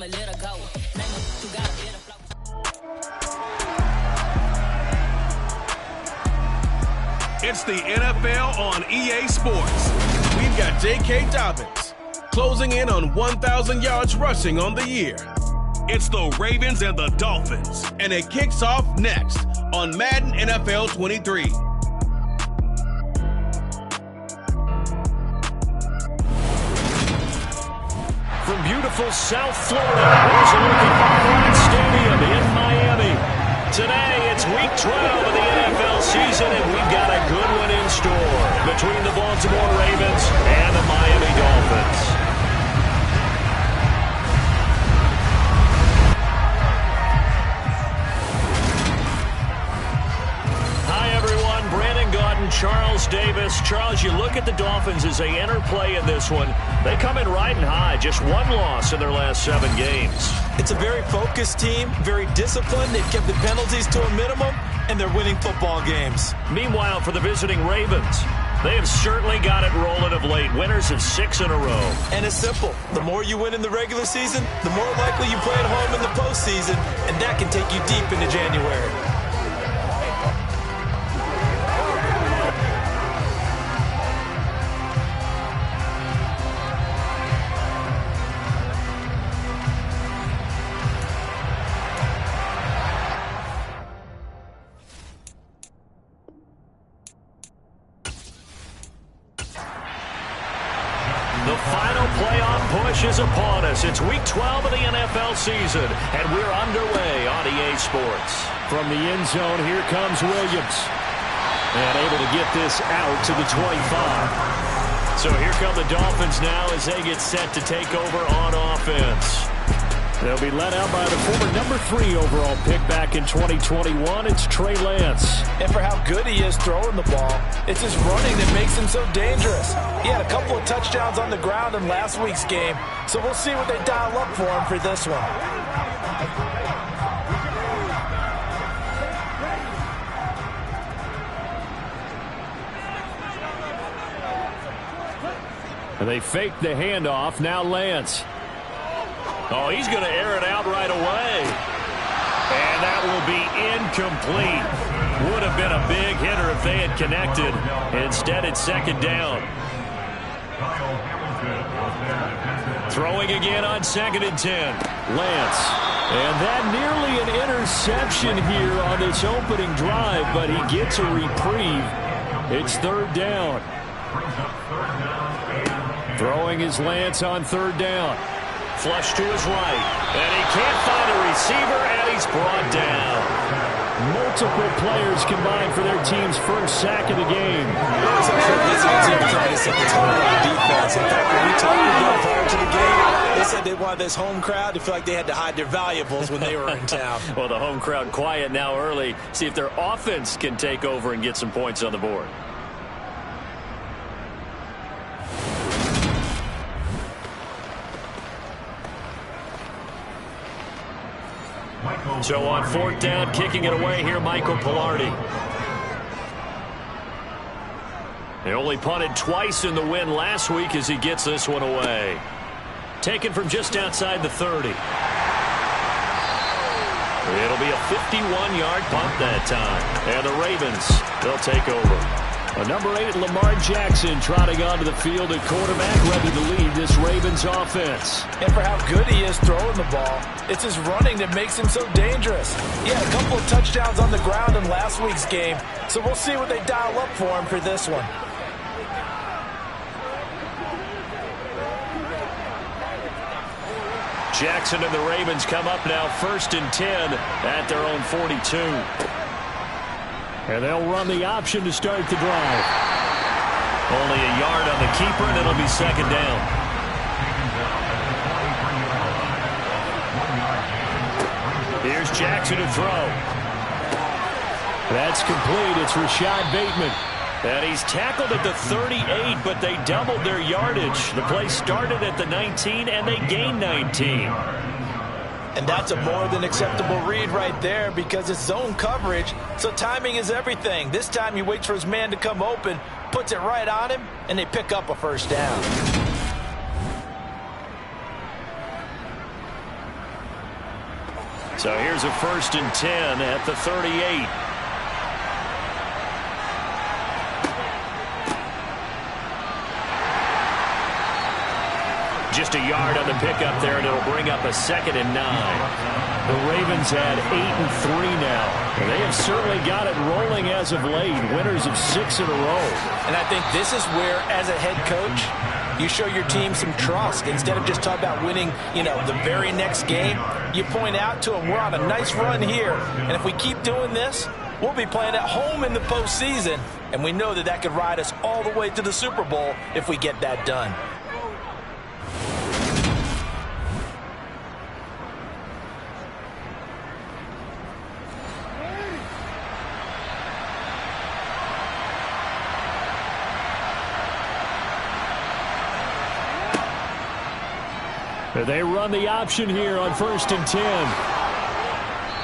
I'ma let her go. You gotta let her flow. It's the NFL on EA Sports. We've got J.K. Dobbins closing in on 1,000 yards rushing on the year. It's the Ravens and the Dolphins, and it kicks off next on Madden NFL 23. From beautiful South Florida, there's a look at Dolphins Stadium in Miami. Today, it's week 12 of the NFL season, and we've got a good one in store between the Baltimore Ravens and the Miami Dolphins. Charles Davis. Charles, you look at the Dolphins as they enter play in this one. They come in riding high, just one loss in their last 7 games. It's a very focused team, very disciplined. They've kept the penalties to a minimum, and they're winning football games. Meanwhile, for the visiting Ravens, they have certainly got it rolling of late. Winners of 6 in a row. And it's simple. The more you win in the regular season, the more likely you play at home in the postseason, and that can take you deep into January. The final playoff push is upon us. It's week 12 of the NFL season, and we're underway on EA Sports. From the end zone, here comes Williams. And able to get this out to the 25. So here come the Dolphins now as they get set to take over on offense. They'll be led out by the former number 3 overall pick back in 2021. It's Trey Lance. And for how good he is throwing the ball, it's his running that makes him so dangerous. He had a couple of touchdowns on the ground in last week's game, so we'll see what they dial up for him for this one. And they fake the handoff. Now Lance. Oh, he's going to air it out right away. And that will be incomplete. Would have been a big hitter if they had connected. Instead, it's second down. Throwing again on 2nd and 10. Lance. And that nearly an interception here on this opening drive, but he gets a reprieve. It's 3rd down. Throwing is Lance on 3rd down. Flush to his right, and he can't find a receiver, and he's brought down. Multiple players combined for their team's first sack of the game. It's a tremendous team trying to set the tone on defense. In fact, when we talked to them prior to the game, they said they wanted this home crowd to feel like they had to hide their valuables when they were in town. Well, the home crowd quiet now early. See if their offense can take over and get some points on the board. So on 4th down, kicking it away here, Michael Pilardi. They only punted twice in the win last week as he gets this one away. Taken from just outside the 30. It'll be a 51-yard punt that time. And the Ravens, they'll take over. A number 8, Lamar Jackson, trotting onto the field at quarterback, ready to lead this Ravens offense. And for how good he is throwing the ball, it's his running that makes him so dangerous. He had a couple of touchdowns on the ground in last week's game, so we'll see what they dial up for him for this one. Jackson and the Ravens come up now 1st and 10 at their own 42. And they'll run the option to start the drive. Only a yard on the keeper, and it'll be 2nd down. Here's Jackson to throw. That's complete. It's Rashad Bateman. And he's tackled at the 38, but they doubled their yardage. The play started at the 19, and they gained 19. And that's a more than acceptable read right there because it's zone coverage, so timing is everything. This time he waits for his man to come open, puts it right on him, and they pick up a 1st down. So here's a 1st and 10 at the 38. Just a yard on the pickup there, and it'll bring up a 2nd and 9. The Ravens had 8 and 3 now. They have certainly got it rolling as of late, winners of 6 in a row. And I think this is where, as a head coach, you show your team some trust. Instead of just talking about winning, the very next game, you point out to them, we're on a nice run here. And if we keep doing this, we'll be playing at home in the postseason. And we know that that could ride us all the way to the Super Bowl if we get that done. They run the option here on 1st and 10.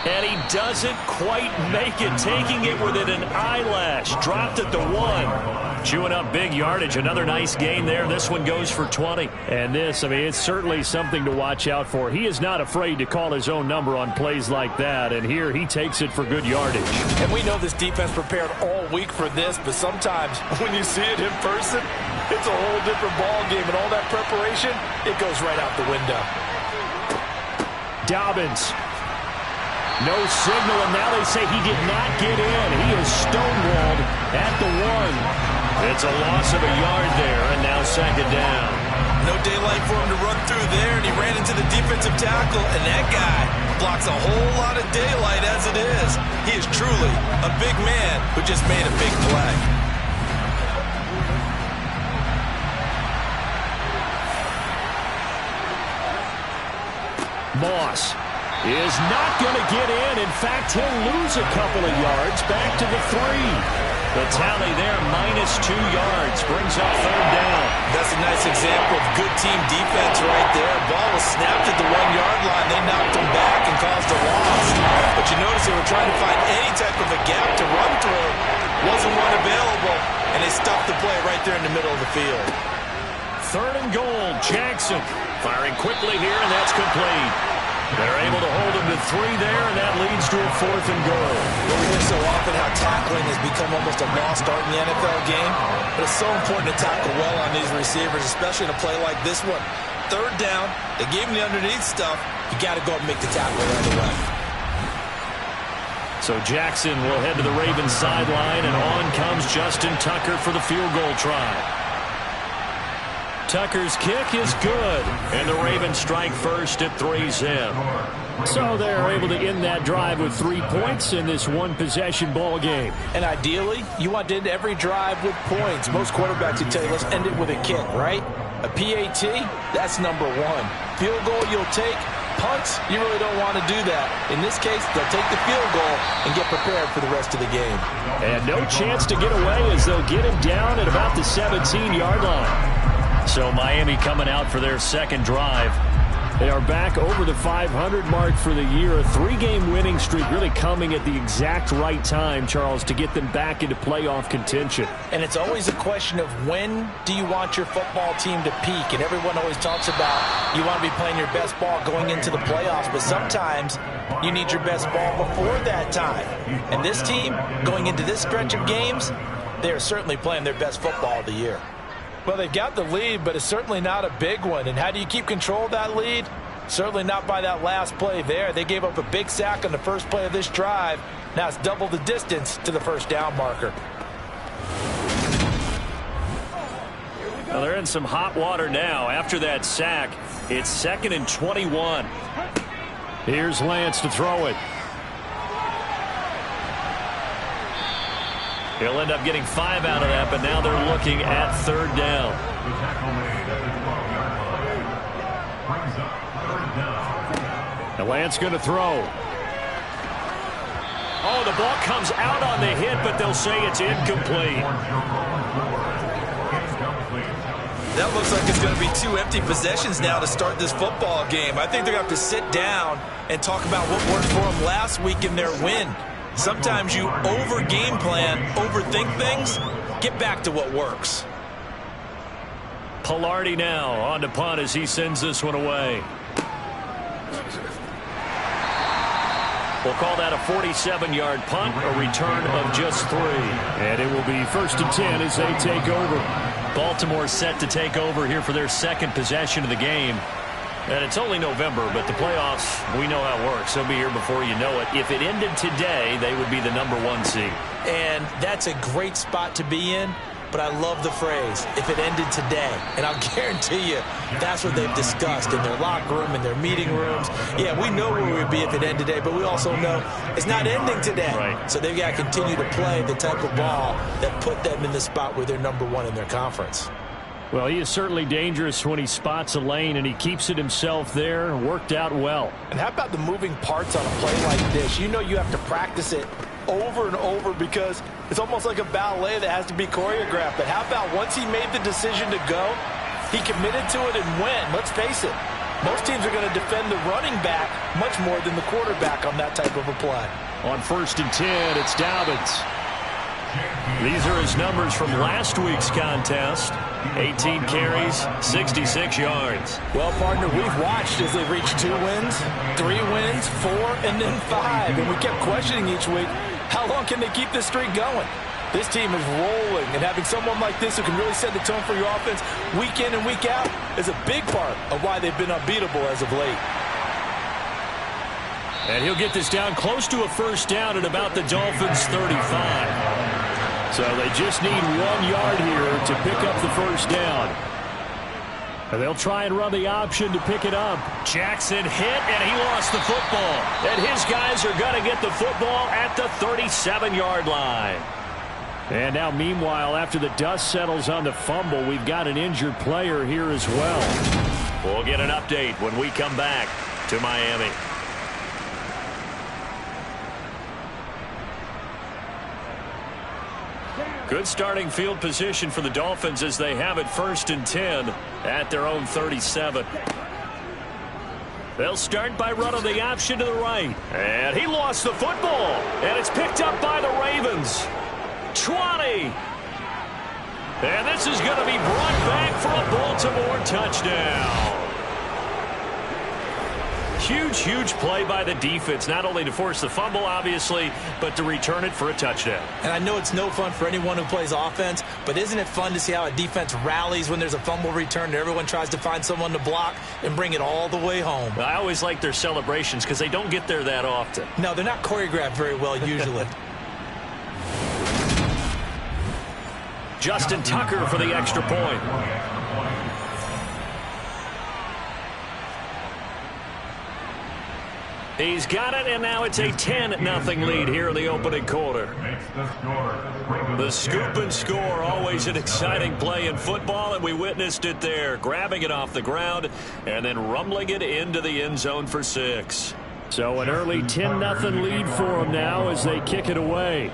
And he doesn't quite make it, taking it within an eyelash. Dropped at the 1. Chewing up big yardage. Another nice gain there. This one goes for 20. And this, it's certainly something to watch out for. He is not afraid to call his own number on plays like that. And here he takes it for good yardage. And we know this defense prepared all week for this, but sometimes when you see it in person, it's a whole different ball game, and all that preparation, it goes right out the window. Dobbins. No signal, and now they say he did not get in. He is stonewalled at the 1. It's a loss of a yard there, and now 2nd down. No daylight for him to run through there, and he ran into the defensive tackle, and that guy blocks a whole lot of daylight as it is. He is truly a big man who just made a big play. Moss is not going to get in. In fact, he'll lose a couple of yards back to the 3. The tally there, -2 yards, brings up 3rd down. That's a nice example of good team defense right there. Ball was snapped at the 1-yard line. They knocked him back and caused a loss. But you notice they were trying to find any type of a gap to run through. Wasn't one available, and they stuffed the play right there in the middle of the field. 3rd and goal, Jackson firing quickly here, and that's complete. They're able to hold him to 3 there, and that leads to a 4th and goal. Well, we hear so often how tackling has become almost a lost art in the NFL game, but it's so important to tackle well on these receivers, especially in a play like this one. 3rd down, they gave him the underneath stuff. You got to go and make the tackle right away. So Jackson will head to the Ravens sideline, and on comes Justin Tucker for the field goal try. Tucker's kick is good, and the Ravens strike first at 3-zip. So they're able to end that drive with 3 points in this one-possession ball game. And ideally, you want to end every drive with points. Most quarterbacks would tell you, let's end it with a kick, right? A PAT, that's number 1. Field goal you'll take. Punts, you really don't want to do that. In this case, they'll take the field goal and get prepared for the rest of the game. And no chance to get away as they'll get him down at about the 17-yard line. So Miami coming out for their 2nd drive. They are back over the 500 mark for the year. A 3-game winning streak really coming at the exact right time, Charles, to get them back into playoff contention. And it's always a question of when do you want your football team to peak? And everyone always talks about you want to be playing your best ball going into the playoffs, but sometimes you need your best ball before that time. And this team, going into this stretch of games, they are certainly playing their best football of the year. Well, they've got the lead, but it's certainly not a big one. And how do you keep control of that lead? Certainly not by that last play there. They gave up a big sack on the first play of this drive. Now it's double the distance to the 1st down marker. Well, they're in some hot water now. After that sack, it's 2nd and 21. Here's Lance to throw it. He'll end up getting 5 out of that, but now they're looking at 3rd down. And Lance going to throw. Oh, the ball comes out on the hit, but they'll say it's incomplete. That looks like it's going to be 2 empty possessions now to start this football game. I think they're going to have to sit down and talk about what worked for them last week in their win. Sometimes you over-game plan, overthink things. Get back to what works. Pilardi now on to punt as he sends this one away. We'll call that a 47-yard punt, a return of just 3. And it will be 1st and 10 as they take over. Baltimore set to take over here for their second possession of the game. And it's only November, but the playoffs, we know how it works. They'll be here before you know it. If it ended today, they would be the #1 seed. And that's a great spot to be in, but I love the phrase, if it ended today. And I'll guarantee you, that's what they've discussed in their locker room, in their meeting rooms. Yeah, we know where we'd be if it ended today, but we also know it's not ending today. Right. So they've got to continue to play the type of ball that put them in the spot where they're #1 in their conference. Well, he is certainly dangerous when he spots a lane, and he keeps it himself there. Worked out well. And how about the moving parts on a play like this? You know you have to practice it over and over because it's almost like a ballet that has to be choreographed. But how about once he made the decision to go, he committed to it and went. Let's face it, most teams are going to defend the running back much more than the quarterback on that type of a play. On 1st and 10, it's Dobbins. These are his numbers from last week's contest. 18 carries, 66 yards. Well, partner, we've watched as they've reached 2 wins, 3 wins, 4, and then 5. And we kept questioning each week, how long can they keep this streak going? This team is rolling, and having someone like this who can really set the tone for your offense week in and week out is a big part of why they've been unbeatable as of late. And he'll get this down close to a 1st down at about the Dolphins' 35. So they just need 1 yard here to pick up the 1st down. And they'll try and run the option to pick it up. Jackson hit, and he lost the football. And his guys are going to get the football at the 37-yard line. And now, meanwhile, after the dust settles on the fumble, we've got an injured player here as well. We'll get an update when we come back to Miami. Good starting field position for the Dolphins as they have it 1st and 10 at their own 37. They'll start by running the option to the right. And he lost the football. And it's picked up by the Ravens. 20. And this is going to be brought back for a Baltimore touchdown. Huge play by the defense, not only to force the fumble, obviously, but to return it for a touchdown. And I know it's no fun for anyone who plays offense, but isn't it fun to see how a defense rallies when there's a fumble return and everyone tries to find someone to block and bring it all the way home? I always like their celebrations because they don't get there that often. No, they're not choreographed very well usually. Justin Tucker for the extra point. He's got it, and now it's a 10-0 lead here in the opening quarter. The scoop and score, always an exciting play in football, and we witnessed it there, grabbing it off the ground and then rumbling it into the end zone for 6. So an early 10-0 lead for them now as they kick it away.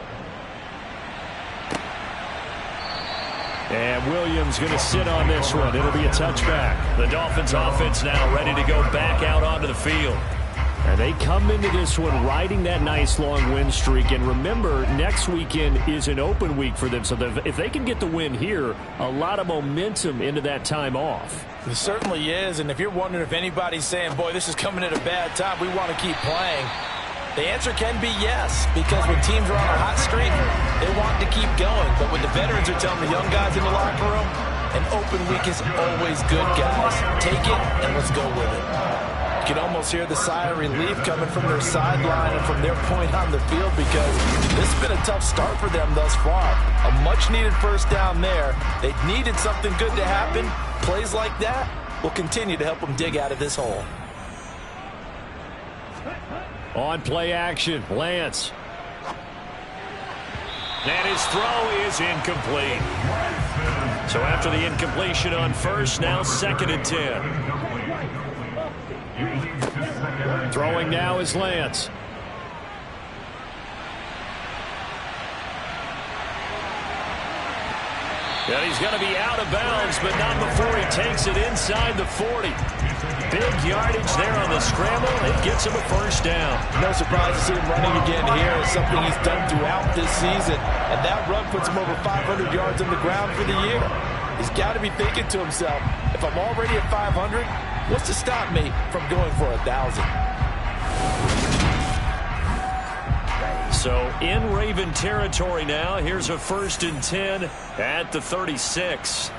And Williams going to sit on this one. It'll be a touchback. The Dolphins offense now ready to go back out onto the field. And they come into this one riding that nice long win streak. And remember, next weekend is an open week for them. So if they can get the win here, a lot of momentum into that time off. It certainly is. And if you're wondering if anybody's saying, boy, this is coming at a bad time, we want to keep playing, the answer can be yes. Because when teams are on a hot streak, they want to keep going. But what the veterans are telling the young guys in the locker room, an open week is always good, guys. Take it and let's go with it. You can almost hear the sigh of relief coming from their sideline and from their point on the field because this has been a tough start for them thus far. A much-needed 1st down there. They needed something good to happen. Plays like that will continue to help them dig out of this hole. On play action, Lance. And his throw is incomplete. So after the incompletion on 1st, now 2nd and 10. Throwing now is Lance. And he's going to be out of bounds, but not before he takes it inside the 40. Big yardage there on the scramble. It gets him a 1st down. No surprise to see him running again here. It's something he's done throughout this season. And that run puts him over 500 yards on the ground for the year. He's got to be thinking to himself, if I'm already at 500, what's to stop me from going for 1,000? So in Raven territory now. Here's a 1st and 10 at the 36.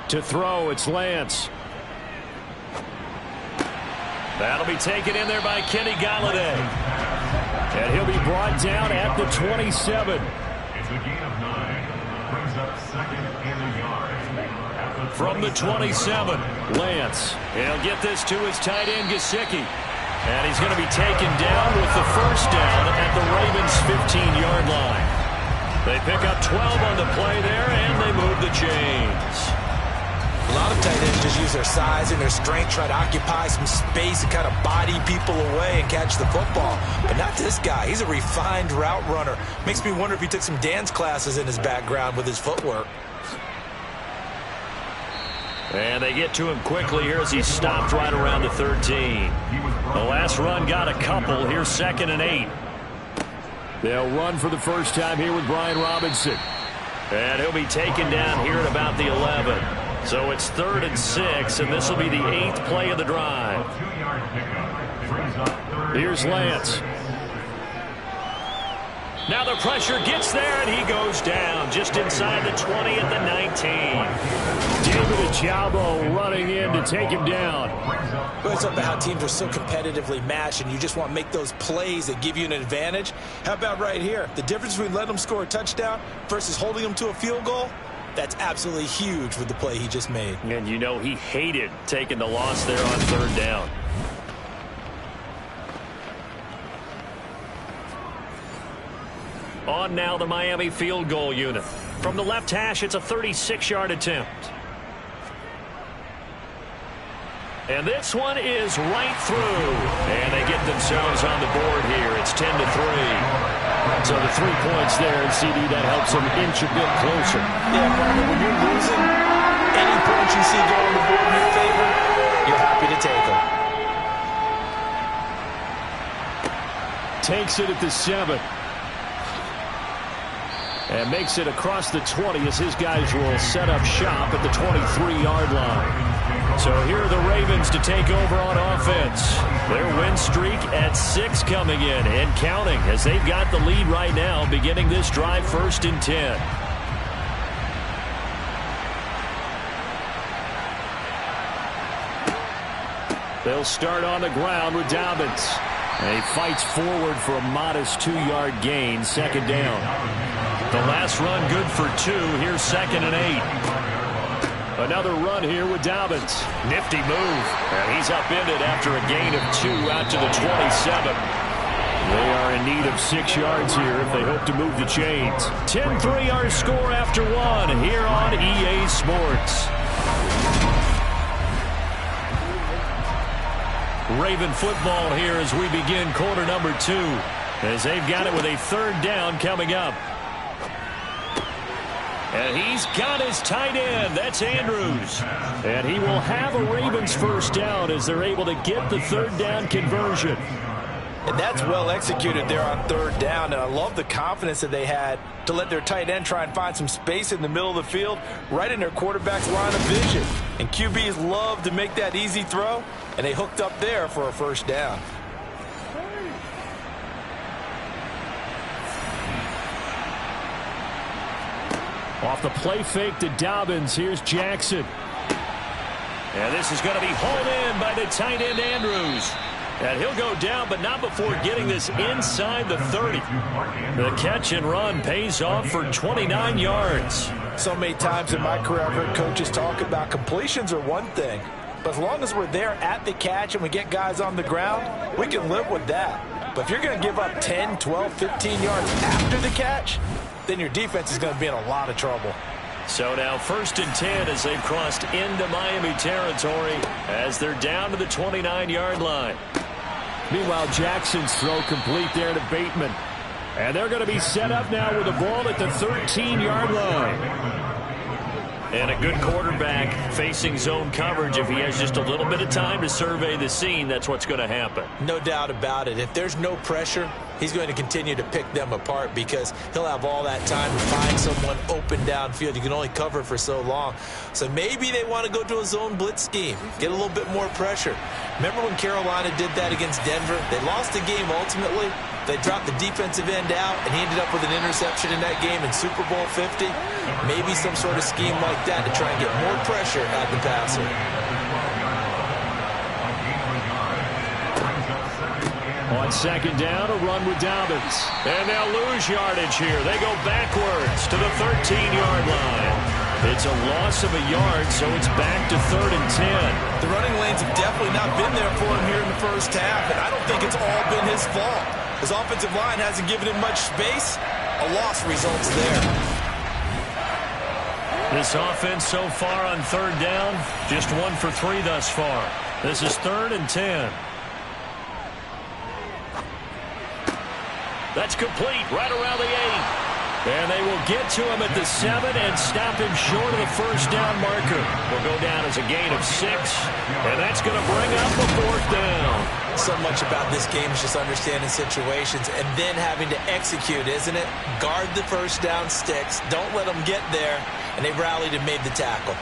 To throw, it's Lance. That'll be taken in there by Kenny Galladay. And he'll be brought down at the 27. It's a gain of 9. Brings up 2nd and a yard. From the 27, Lance. He'll get this to his tight end, Gesicki. And he's going to be taken down with the 1st down at the Ravens' 15-yard line. They pick up 12 on the play there, and they move the chains. A lot of tight ends just use their size and their strength, try to occupy some space and kind of body people away and catch the football. But not this guy. He's a refined route runner. Makes me wonder if he took some dance classes in his background with his footwork. And they get to him quickly here as he stopped right around the 13. The last run got a couple. Here's 2nd and 8. They'll run for the first time here with Brian Robinson. And he'll be taken down here at about the 11. So it's 3rd and 6, and this will be the 8th play of the drive. Here's Lance. Now the pressure gets there, and he goes down just inside the 20 at the 19. David Ojabo running in to take him down. Well, it's about how teams are so competitively matched, and you just want to make those plays that give you an advantage. How about right here? The difference between letting them score a touchdown versus holding them to a field goal? That's absolutely huge with the play he just made. And you know he hated taking the loss there on 3rd down. On now the Miami field goal unit. From the left hash, it's a 36-yard attempt. And this one is right through. And they get themselves on the board here. It's 10-3. So the 3 points there, and CD, that helps them inch a bit closer. Yeah, partner, when you're losing, any points you see go on the board in your favor, you're happy to take them. Takes it at the 7. And makes it across the 20 as his guys will set up shop at the 23-yard line. So here are the Ravens to take over on offense. Their win streak at 6 coming in and counting as they've got the lead right now beginning this drive 1st and 10. They'll start on the ground with Dobbins. And he fights forward for a modest 2-yard gain, 2nd down. The last run good for 2. Here's 2nd and 8. Another run here with Dobbins. Nifty move. And he's upended after a gain of 2 out to the 27. They are in need of 6 yards here if they hope to move the chains. 10-3 our score after 1 here on EA Sports. Raven football here as we begin quarter number 2. As they've got it with a 3rd down coming up. And he's got his tight end. That's Andrews. And he will have a Ravens 1st down as they're able to get the 3rd down conversion. And that's well executed there on 3rd down. And I love the confidence that they had to let their tight end try and find some space in the middle of the field, right in their quarterback's line of vision. And QBs love to make that easy throw, and they hooked up there for a 1st down. Off the play fake to Dobbins, here's Jackson. And this is going to be hauled in by the tight end Andrews. And he'll go down, but not before getting this inside the 30. The catch and run pays off for 29 yards. So many times in my career, I've heard coaches talk about completions are one thing. But as long as we're there at the catch and we get guys on the ground, we can live with that. But if you're going to give up 10, 12, 15 yards after the catch, then your defense is going to be in a lot of trouble. So now 1st and 10 as they've crossed into Miami territory as they're down to the 29-yard line. Meanwhile, Jackson's throw complete there to Bateman. And they're going to be set up now with the ball at the 13-yard line. And a good quarterback facing zone coverage. If he has just a little bit of time to survey the scene, that's what's going to happen. No doubt about it. If there's no pressure, he's going to continue to pick them apart because he'll have all that time to find someone open downfield. You can only cover for so long. So maybe they want to go to a zone blitz scheme, get a little bit more pressure. Remember when Carolina did that against Denver? They lost the game ultimately. They dropped the defensive end out, and he ended up with an interception in that game in Super Bowl 50. Maybe some sort of scheme like that to try and get more pressure at the passer. On second down, a run with Dolphins. And they'll lose yardage here. They go backwards to the 13-yard line. It's a loss of a yard, so it's back to 3rd and 10. The running lanes have definitely not been there for him here in the first half, and I don't think it's all been his fault. His offensive line hasn't given him much space. A loss results there. This offense so far on 3rd down, just 1 for 3 thus far. This is 3rd and 10. That's complete right around the 8. And they will get to him at the 7 and stop him short of the first down marker. Will go down as a gain of 6. And that's going to bring up a 4th down. So much about this game is just understanding situations and then having to execute, isn't it? Guard the first down sticks. Don't let them get there. And they rallied and made the tackle.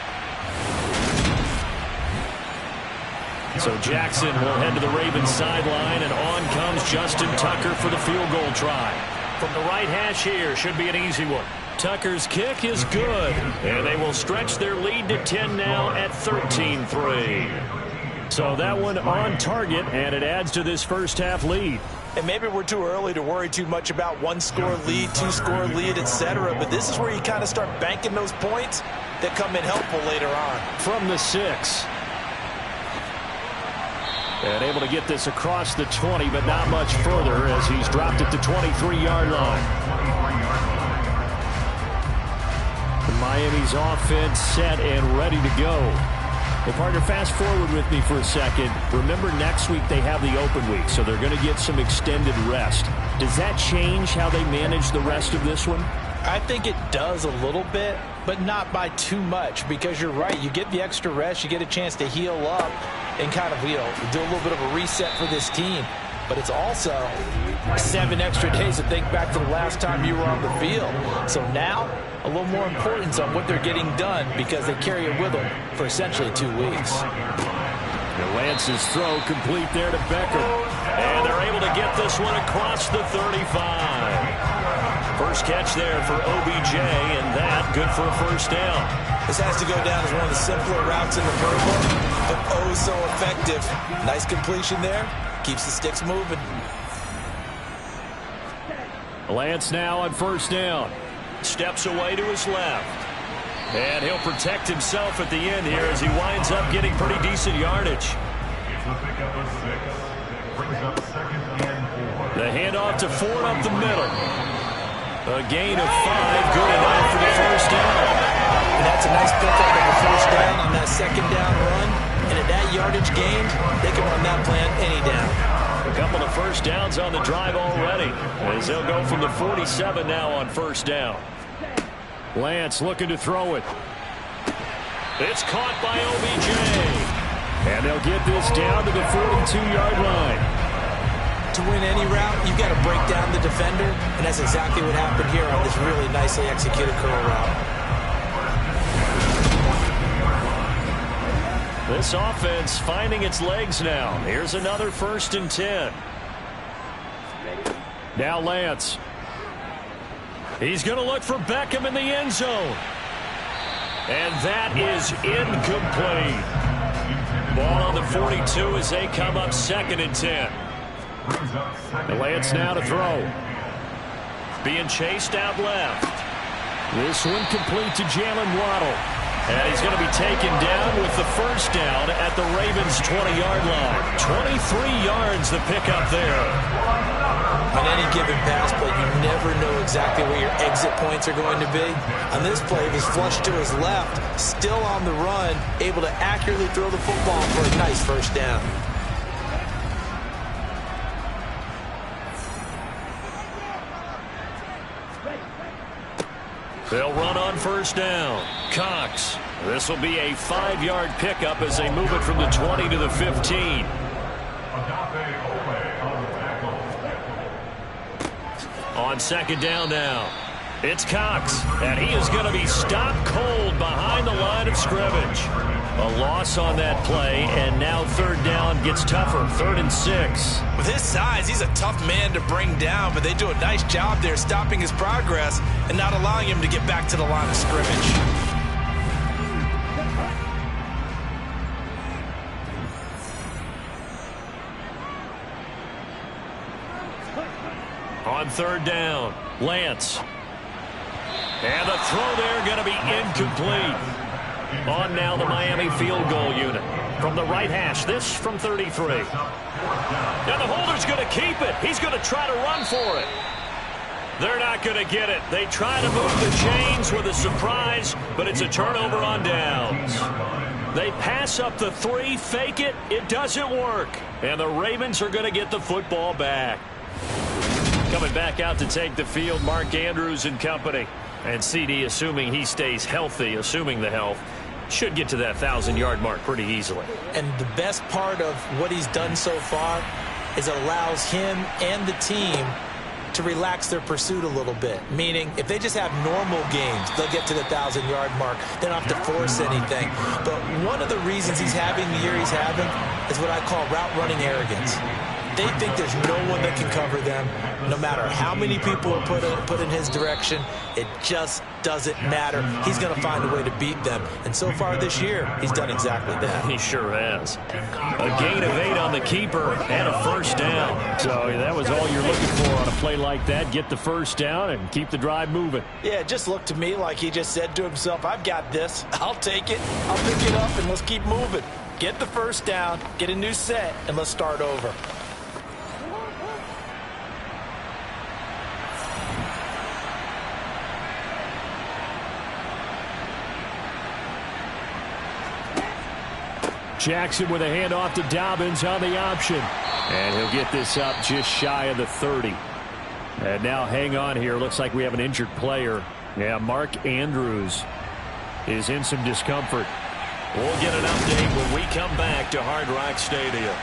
So Jackson will head to the Ravens sideline, and on comes Justin Tucker for the field goal try. From the right hash here, should be an easy one. Tucker's kick is good, and they will stretch their lead to 10 now at 13-3. So that one on target, and it adds to this first half lead. And maybe we're too early to worry too much about 1-score lead, 2-score lead, etc. But this is where you kind of start banking those points that come in helpful later on. From the 6. And able to get this across the 20, but not much further as he's dropped it to 23-yard line. Miami's offense set and ready to go. Well, partner, fast forward with me for a second. Remember, next week they have the open week, so they're going to get some extended rest. Does that change how they manage the rest of this one? I think it does a little bit, but not by too much, because you're right. You get the extra rest, you get a chance to heal up and kind of, do a little bit of a reset for this team. But it's also 7 extra days to think back to the last time you were on the field. So now, a little more importance on what they're getting done because they carry it with them for essentially 2 weeks. Lance's throw complete there to Becker. And they're able to get this one across the 35. First catch there for OBJ, and that good for a first down. This has to go down as one of the simpler routes in the purple, but oh so effective. Nice completion there. Keeps the sticks moving. Lance now on first down. Steps away to his left. And he'll protect himself at the end here as he winds up getting pretty decent yardage. It's a pickup of 6. Brings up 2nd and 4. The handoff to Ford up the middle. A gain of 5, good enough for the first down. And that's a nice pickup of the first down on that 2nd down run. And at that yardage gained, they can run that plan any down. A couple of first downs on the drive already, as they'll go from the 47 now on first down. Lance looking to throw it. It's caught by OBJ. And they'll get this down to the 42-yard line. To win any route, you've got to break down the defender, and that's exactly what happened here on this really nicely executed curl route. This offense finding its legs now. Here's another 1st and 10. Now Lance. He's going to look for Beckham in the end zone. And that is incomplete. Ball on the 42 as they come up 2nd and 10. Lance now to throw. Being chased out left. This one complete to Jalen Waddle. And he's going to be taken down with the first down at the Ravens' 20-yard line. 23 yards the pickup there. On any given pass play, you never know exactly where your exit points are going to be. On this play, he was flushed to his left, still on the run, able to accurately throw the football for a nice first down. They'll run on first down. Cox. This will be a 5-yard pickup as they move it from the 20 to the 15. On second down now. It's Cox, and he is going to be stopped cold behind the line of scrimmage. A loss on that play, and now third down gets tougher, 3rd and 6. With his size, he's a tough man to bring down, but they do a nice job there stopping his progress and not allowing him to get back to the line of scrimmage. On third down, Lance. And the throw there going to be incomplete. On now the Miami field goal unit. From the right hash, this from 33. And the holder's going to keep it. He's going to try to run for it. They're not going to get it. They try to move the chains with a surprise, but it's a turnover on downs. They pass up the 3, fake it. It doesn't work. And the Ravens are going to get the football back. Coming back out to take the field, Mark Andrews and company. And CD, assuming he stays healthy, assuming the health, should get to that 1,000-yard mark pretty easily. And the best part of what he's done so far is it allows him and the team to relax their pursuit a little bit. Meaning, if they just have normal games, they'll get to the 1,000-yard mark. They don't have to force anything. But one of the reasons he's having the year he's having is what I call route-running arrogance. They think there's no one that can cover them. No matter how many people are put in his direction, it just doesn't matter. He's going to find a way to beat them. And so far this year, he's done exactly that. He sure has. A gain of 8 on the keeper and a first down. So that was all you're looking for on a play like that. Get the first down and keep the drive moving. Yeah, it just looked to me like he just said to himself, I've got this. I'll take it. I'll pick it up, and let's keep moving. Get the first down, get a new set, and let's start over. Jackson with a handoff to Dobbins on the option. And he'll get this up just shy of the 30. And now hang on here. Looks like we have an injured player. Yeah, Mark Andrews is in some discomfort. We'll get an update when we come back to Hard Rock Stadium.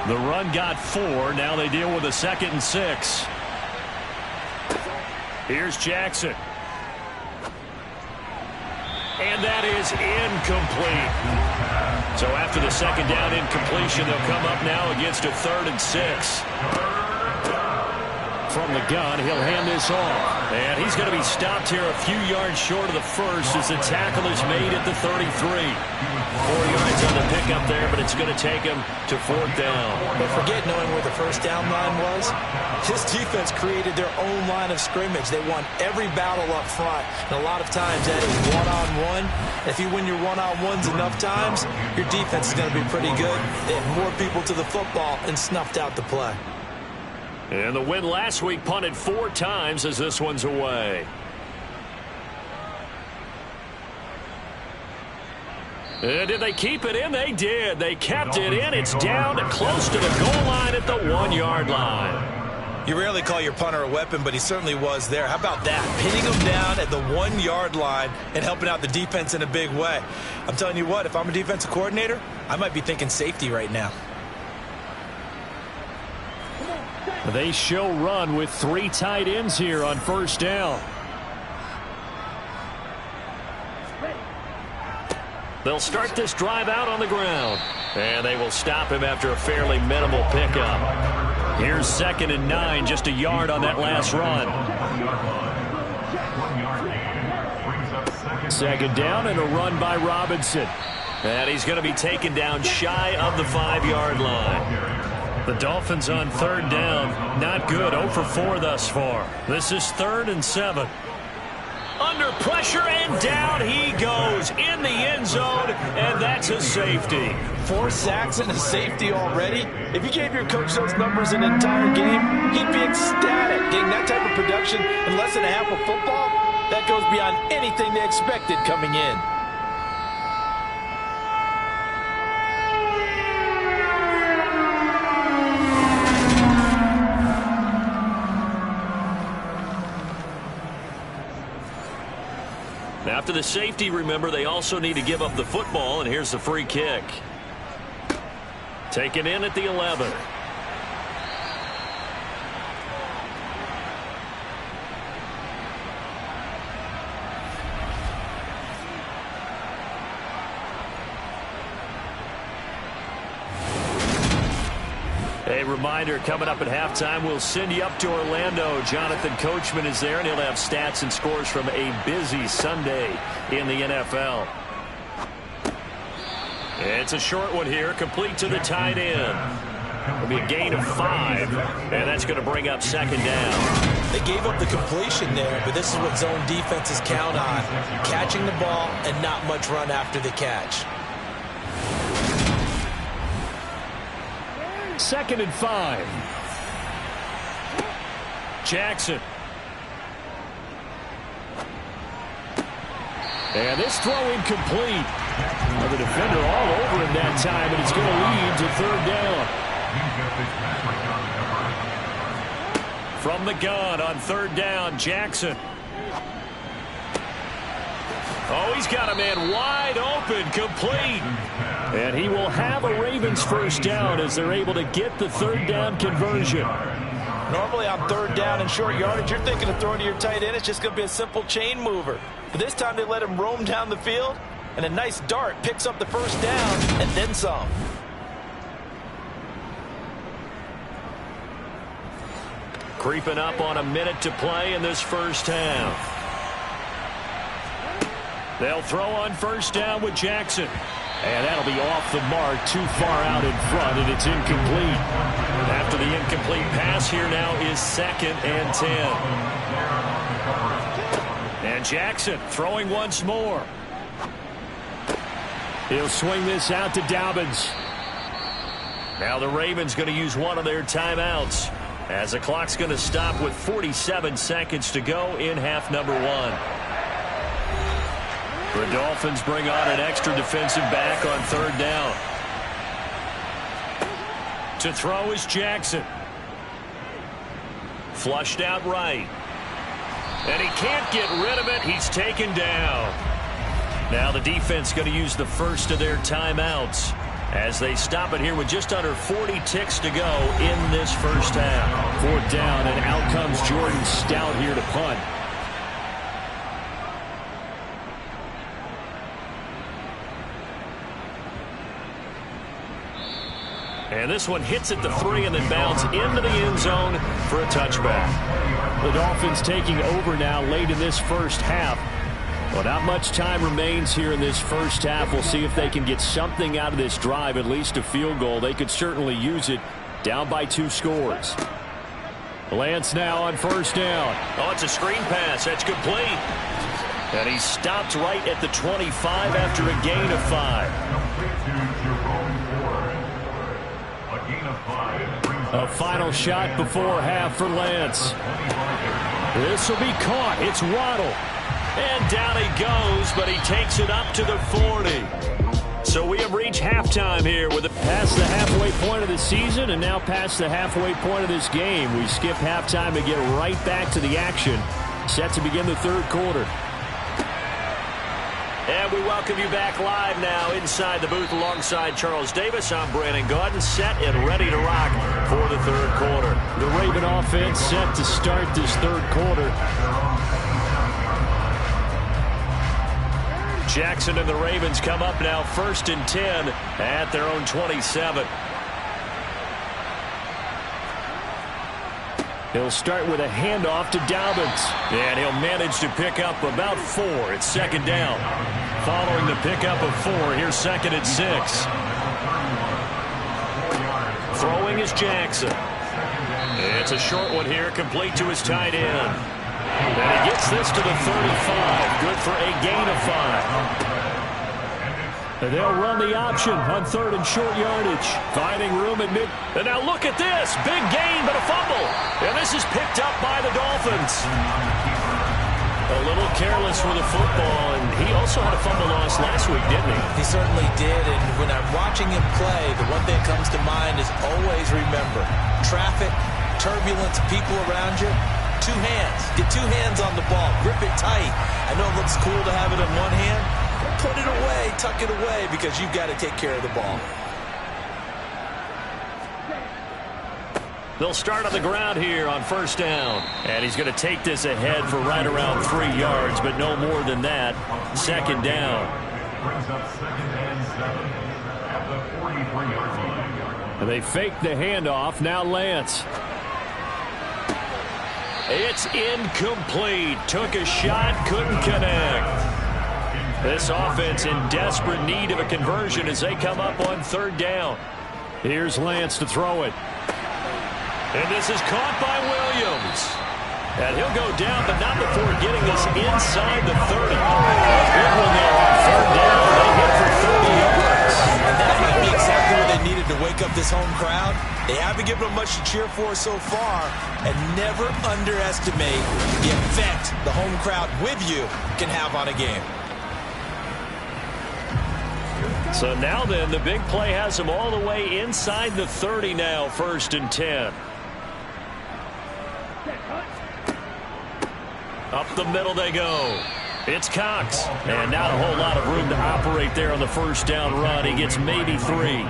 The run got 4. Now they deal with a 2nd and 6. Here's Jackson. And that is incomplete. So after the 2nd down incompletion, they'll come up now against a 3rd and 6. From the gun, he'll hand this off. And he's going to be stopped here a few yards short of the first as the tackle is made at the 33. 4 yards on the pickup there, but it's going to take him to 4th down. But forget knowing where the first down line was. This defense created their own line of scrimmage. They won every battle up front. And a lot of times that is one-on-one. If you win your one-on-ones enough times, your defense is going to be pretty good. They have more people to the football and snuffed out the play. And the win last week punted 4 times as this one's away. And did they keep it in? They did. They kept it in. It's down close to the goal line at the 1-yard line. You rarely call your punter a weapon, but he certainly was there. How about that? Pinning him down at the 1-yard line and helping out the defense in a big way. I'm telling you what, if I'm a defensive coordinator, I might be thinking safety right now. They show run with 3 tight ends here on first down. They'll start this drive out on the ground. And they will stop him after a fairly minimal pickup. Here's 2nd and 9, just a yard on that last run. 2nd down and a run by Robinson. And he's going to be taken down shy of the 5-yard line. The Dolphins on 3rd down. Not good. 0 for 4 thus far. This is 3rd and 7. Under pressure, and down he goes in the end zone, and that's a safety. 4 sacks and a safety already? If you gave your coach those numbers an entire game, he'd be ecstatic. Getting that type of production in less than a half of football, that goes beyond anything they expected coming in. After the safety, remember, they also need to give up the football, and here's the free kick. Taken in at the 11. A reminder, coming up at halftime, we'll send you up to Orlando. Jonathan Coachman is there, and he'll have stats and scores from a busy Sunday in the NFL. It's a short one here, complete to the tight end. It'll be a gain of 5, and that's going to bring up second down. They gave up the completion there, but this is what zone defenses count on. Catching the ball and not much run after the catch. 2nd and 5. Jackson. And this throw incomplete. The defender all over him that time, and it's going to lead to third down. From the gun on third down, Jackson. Oh, he's got a man wide open, complete. And he will have a Ravens first down as they're able to get the third down conversion. Normally on third down and short yardage, you're thinking of throwing to your tight end. It's just going to be a simple chain mover. But this time they let him roam down the field, and a nice dart picks up the first down and then some. Creeping up on a minute to play in this first half. They'll throw on first down with Jackson. And that'll be off the mark, too far out in front, and it's incomplete. After the incomplete pass, here now is 2nd and 10. And Jackson throwing once more. He'll swing this out to Dobbins. Now the Ravens going to use one of their timeouts, as the clock's going to stop with 47 seconds to go in half number 1. The Dolphins bring on an extra defensive back on third down. To throw is Jackson. Flushed out right. And he can't get rid of it. He's taken down. Now the defense going to use the first of their timeouts as they stop it here with just under 40 ticks to go in this first half. 4th down, and out comes Jordan Stout here to punt. And this one hits at the 3 and then bounds into the end zone for a touchback. The Dolphins taking over now late in this first half. Well, not much time remains here in this first half. We'll see if they can get something out of this drive, at least a field goal. They could certainly use it, down by 2 scores. Lance now on first down. Oh, it's a screen pass. That's complete. And he stopped right at the 25 after a gain of 5. A final shot before half for Lance. This will be caught. It's Waddle. And down he goes, but he takes it up to the 40. So we have reached halftime here with past the halfway point of the season and now past the halfway point of this game. We skip halftime to get right back to the action. Set to begin the third quarter. And we welcome you back live now inside the booth alongside Charles Davis. I'm Brandon Gaudin, set and ready to rock for the third quarter. The Raven offense set to start this third quarter. Jackson and the Ravens come up now 1st and 10 at their own 27. He'll start with a handoff to Dobbins. And he'll manage to pick up about 4. It's 2nd down. Following the pickup of 4, here's 2nd and 6. Throwing is Jackson. It's a short one here, complete to his tight end. And he gets this to the 35. Good for a gain of 5. And they'll run the option on 3rd and short yardage. Finding room at mid. And now look at this. Big gain, but a fumble. And this is picked up by the Dolphins. A little careless with the football, and he also had a fumble loss last week, didn't he? He certainly did, and when I'm watching him play, the one thing that comes to mind is always remember, traffic, turbulence, people around you, 2 hands. Get 2 hands on the ball. Grip it tight. I know it looks cool to have it in one hand, but put it away, tuck it away, because you've got to take care of the ball. They'll start on the ground here on first down. And he's going to take this ahead for right around 3 yards, but no more than that. Second down. Brings up 2nd and 7 at the 43-yard line. And they fake the handoff. Now Lance. It's incomplete. Took a shot, couldn't connect. This offense in desperate need of a conversion as they come up on third down. Here's Lance to throw it. And this is caught by Williams. And he'll go down, but not before getting this inside the 30. Good one there on third down. They hit for 30 yards. And that might be exactly what they needed to wake up this home crowd. They haven't given them much to cheer for so far. And never underestimate the effect the home crowd with you can have on a game. So now then, the big play has them all the way inside the 30 now, 1st and 10. Up the middle they go. It's Cox. And not a whole lot of room to operate there on the first down run. He gets maybe 3.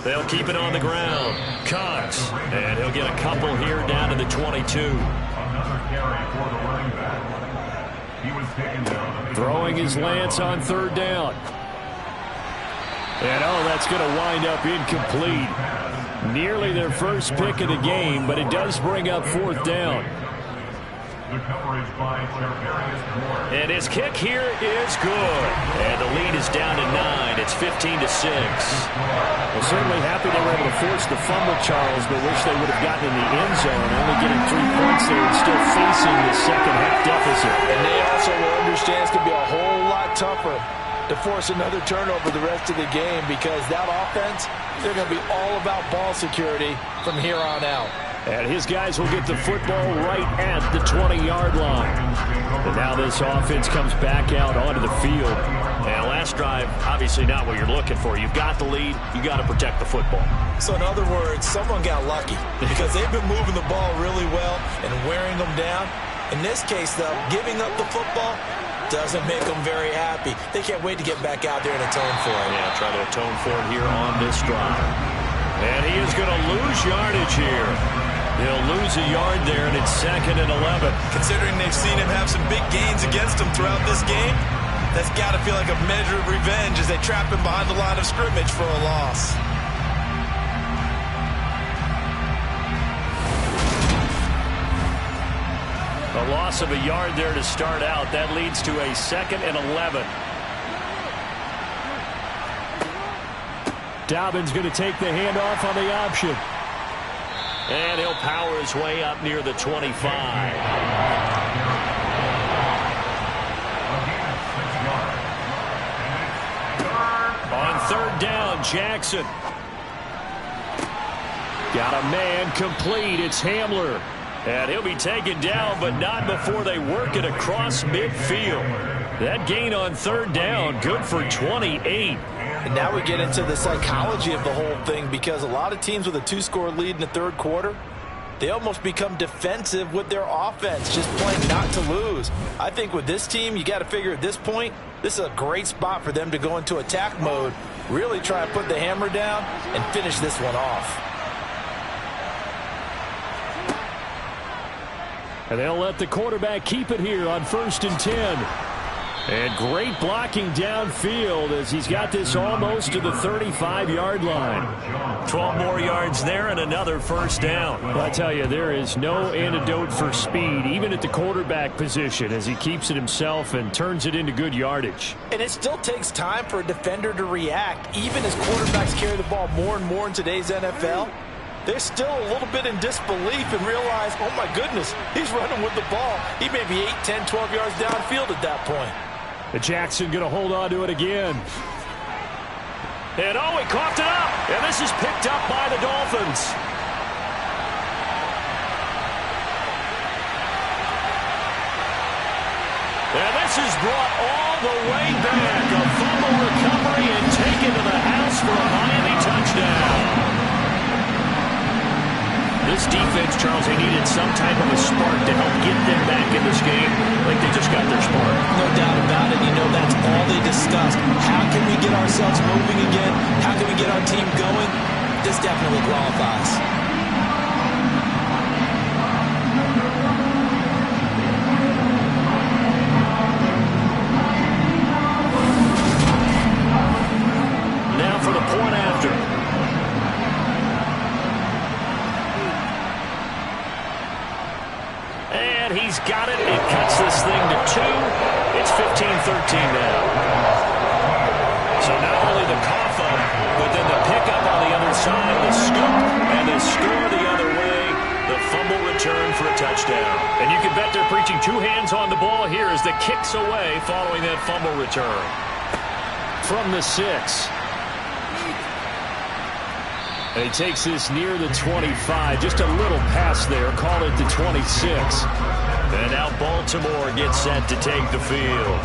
They'll keep it on the ground. Cox. And he'll get a couple here down to the 22. Another carry for the running back. He was taken down. Throwing his Lance on third down. And that's going to wind up incomplete. Nearly their first pick of the game, but it does bring up 4th down. The coverage by and his kick here is good. And the lead is down to 9. It's 15-6. Well, certainly happy they were able to force the fumble, Charles, but wish they would have gotten in the end zone. Only getting 3 points there and still facing the second half deficit. And they also will understand it's going to be a whole lot tougher to force another turnover the rest of the game because that offense, they're going to be all about ball security from here on out. And his guys will get the football right at the 20-yard line. And now this offense comes back out onto the field. And last drive, obviously not what you're looking for. You've got the lead. You got to protect the football. So in other words, someone got lucky because they've been moving the ball really well and wearing them down. In this case, though, giving up the football doesn't make them very happy. They can't wait to get back out there and atone for it. Yeah, try to atone for it here on this drive. And he is going to lose yardage here. He'll lose a yard there, and it's 2nd and 11. Considering they've seen him have some big gains against them throughout this game, that's got to feel like a measure of revenge as they trap him behind the line of scrimmage for a loss. A loss of a yard there to start out. That leads to a 2nd and 11. Dobbins going to take the handoff on the option. And he'll power his way up near the 25. On third down, Jackson. Got a man complete. It's Hamler. And he'll be taken down, but not before they work it across midfield. That gain on third down, good for 28. And now we get into the psychology of the whole thing because a lot of teams with a 2-score lead in the third quarter, they almost become defensive with their offense, just playing not to lose. I think with this team, you got to figure at this point, this is a great spot for them to go into attack mode, really try and put the hammer down and finish this one off. And they'll let the quarterback keep it here on 1st and 10. And great blocking downfield as he's got this almost to the 35-yard line. 12 more yards there and another first down. Well, I tell you, there is no antidote for speed, even at the quarterback position, as he keeps it himself and turns it into good yardage. And it still takes time for a defender to react. Even as quarterbacks carry the ball more and more in today's NFL, they're still a little bit in disbelief and realize, oh my goodness, he's running with the ball. He may be 8, 10, 12 yards downfield at that point. But Jackson going to hold on to it again. And he coughed it up. And this is picked up by the Dolphins. And this is brought all the way back. A fumble recovery and taken to the house for a Miami touchdown. This defense, Charles, they needed some type of a spark to help get them back in this game. Like they just got their spark. No doubt about it. You know, that's all they discussed. How can we get ourselves moving again? How can we get our team going? this definitely qualifies. Now for the point after. And he's got it. It cuts this thing to 2. It's 15-13 now. So not only the cough up, but then the pickup on the other side, the scoop, and the score the other way, the fumble return for a touchdown. And you can bet they're preaching 2 hands on the ball here as the kicks away following that fumble return. From the 6. And he takes this near the 25. Just a little pass there. Call it the 26. And now Baltimore gets set to take the field.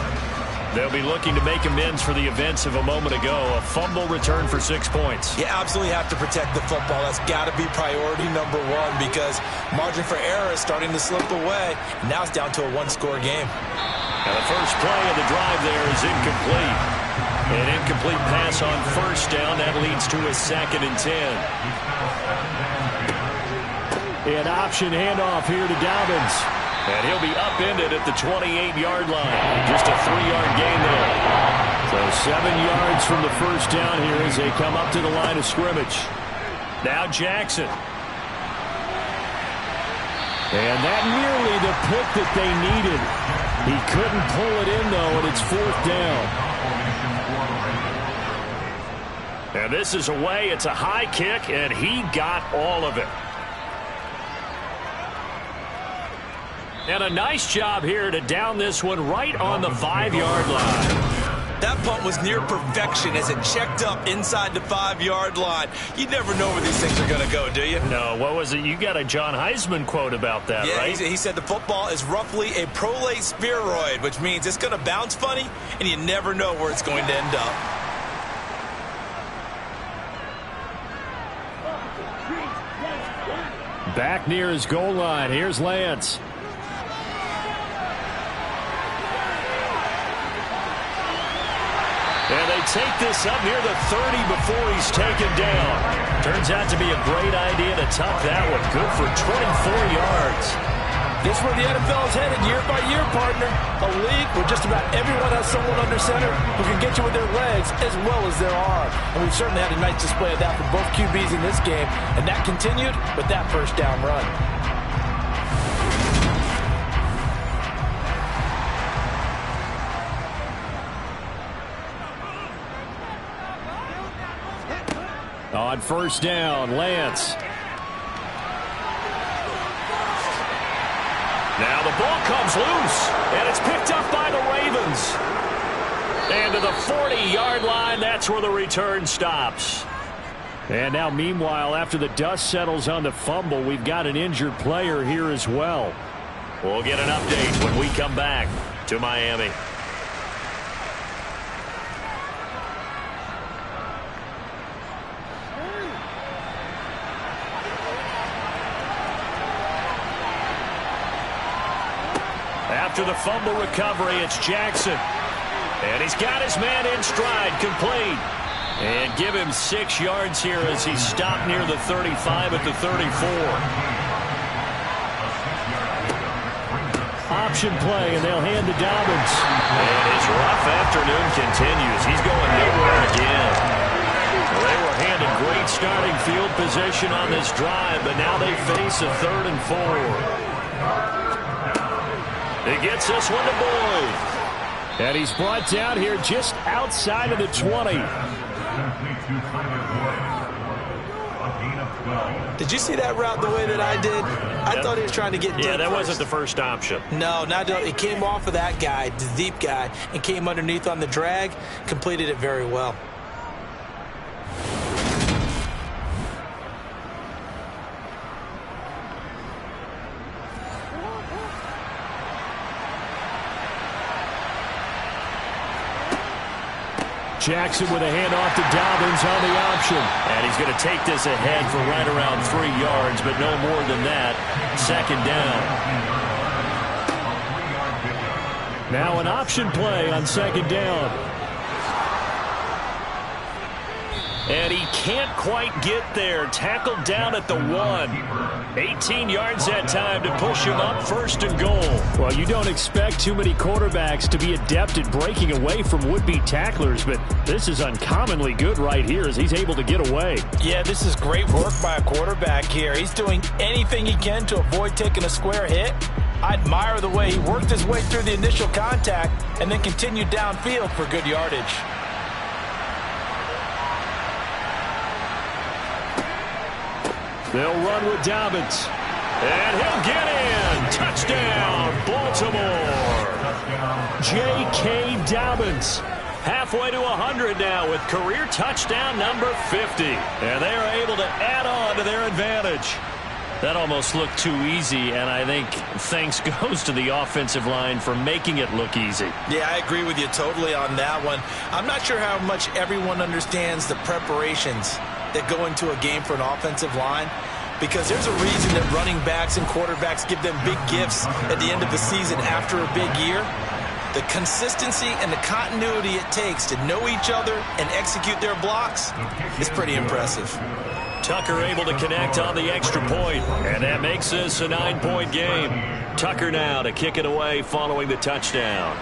They'll be looking to make amends for the events of a moment ago. A fumble return for 6 points. You absolutely have to protect the football. That's got to be priority number 1 because margin for error is starting to slip away. Now it's down to a 1-score game. Now the first play of the drive there is incomplete. An incomplete pass on first down. That leads to a 2nd and 10. An option handoff here to Dobbins. And he'll be upended at the 28-yard line. Just a 3-yard gain there. So 7 yards from the first down here as they come up to the line of scrimmage. Now Jackson. And that nearly the pick that they needed. He couldn't pull it in, though, and it's 4th down. And this is away. It's a high kick, and he got all of it. And a nice job here to down this one right on the 5-yard line. That punt was near perfection as it checked up inside the 5-yard line. You never know where these things are going to go, do you? No, what was it? You got a John Heisman quote about that, right? He said the football is roughly a prolate spheroid, which means it's going to bounce funny, and you never know where it's going to end up. Back near his goal line. Here's Lance. And they take this up near the 30 before he's taken down. Turns out to be a great idea to tuck that one. Good for 24 yards. This is where the NFL is headed year by year, partner. A league where just about everyone has someone under center who can get you with their legs as well as their arm. And we've certainly had a nice display of that for both QBs in this game. And that continued with that first down run. On first down, Lance. Now the ball comes loose, and it's picked up by the Ravens. And to the 40-yard line, that's where the return stops. And now, meanwhile, after the dust settles on the fumble, we've got an injured player here as well. We'll get an update when we come back to Miami. After the fumble recovery, it's Jackson. And he's got his man in stride, complete. And give him 6 yards here as he stopped near the 35 at the 34. Option play, and they'll hand to Dobbins. And his rough afternoon continues. He's going nowhere again. Well, they were handed great starting field position on this drive, but now they face a 3rd and 4. He gets this one to Boyd. And he's brought down here just outside of the 20. Did you see that route the way that I did? I thought he was trying to get deep. Yeah, that first. wasn't the first option. No, it came off of that guy, the deep guy, and came underneath on the drag, completed it very well. Jackson with a handoff to Dobbins on the option. And he's going to take this ahead for right around 3 yards, but no more than that. 2nd down. Now an option play on 2nd down. And he can't quite get there. Tackled down at the 1. 18 yards that time to push him up 1st and goal. Well, you don't expect too many quarterbacks to be adept at breaking away from would-be tacklers, but this is uncommonly good right here as he's able to get away. Yeah, this is great work by a quarterback here. He's doing anything he can to avoid taking a square hit. I admire the way he worked his way through the initial contact and then continued downfield for good yardage. They'll run with Dobbins. And he'll get in. Touchdown, Baltimore. J.K. Dobbins. Halfway to 100 now with career touchdown number 50. And they are able to add on to their advantage. That almost looked too easy, and I think thanks goes to the offensive line for making it look easy. Yeah, I agree with you totally on that one. I'm not sure how much everyone understands the preparations that go into a game for an offensive line, because there's a reason that running backs and quarterbacks give them big gifts at the end of the season after a big year. The consistency and the continuity it takes to know each other and execute their blocks is pretty impressive. Tucker able to connect on the extra point, and that makes this a 9-point game. Tucker now to kick it away following the touchdown.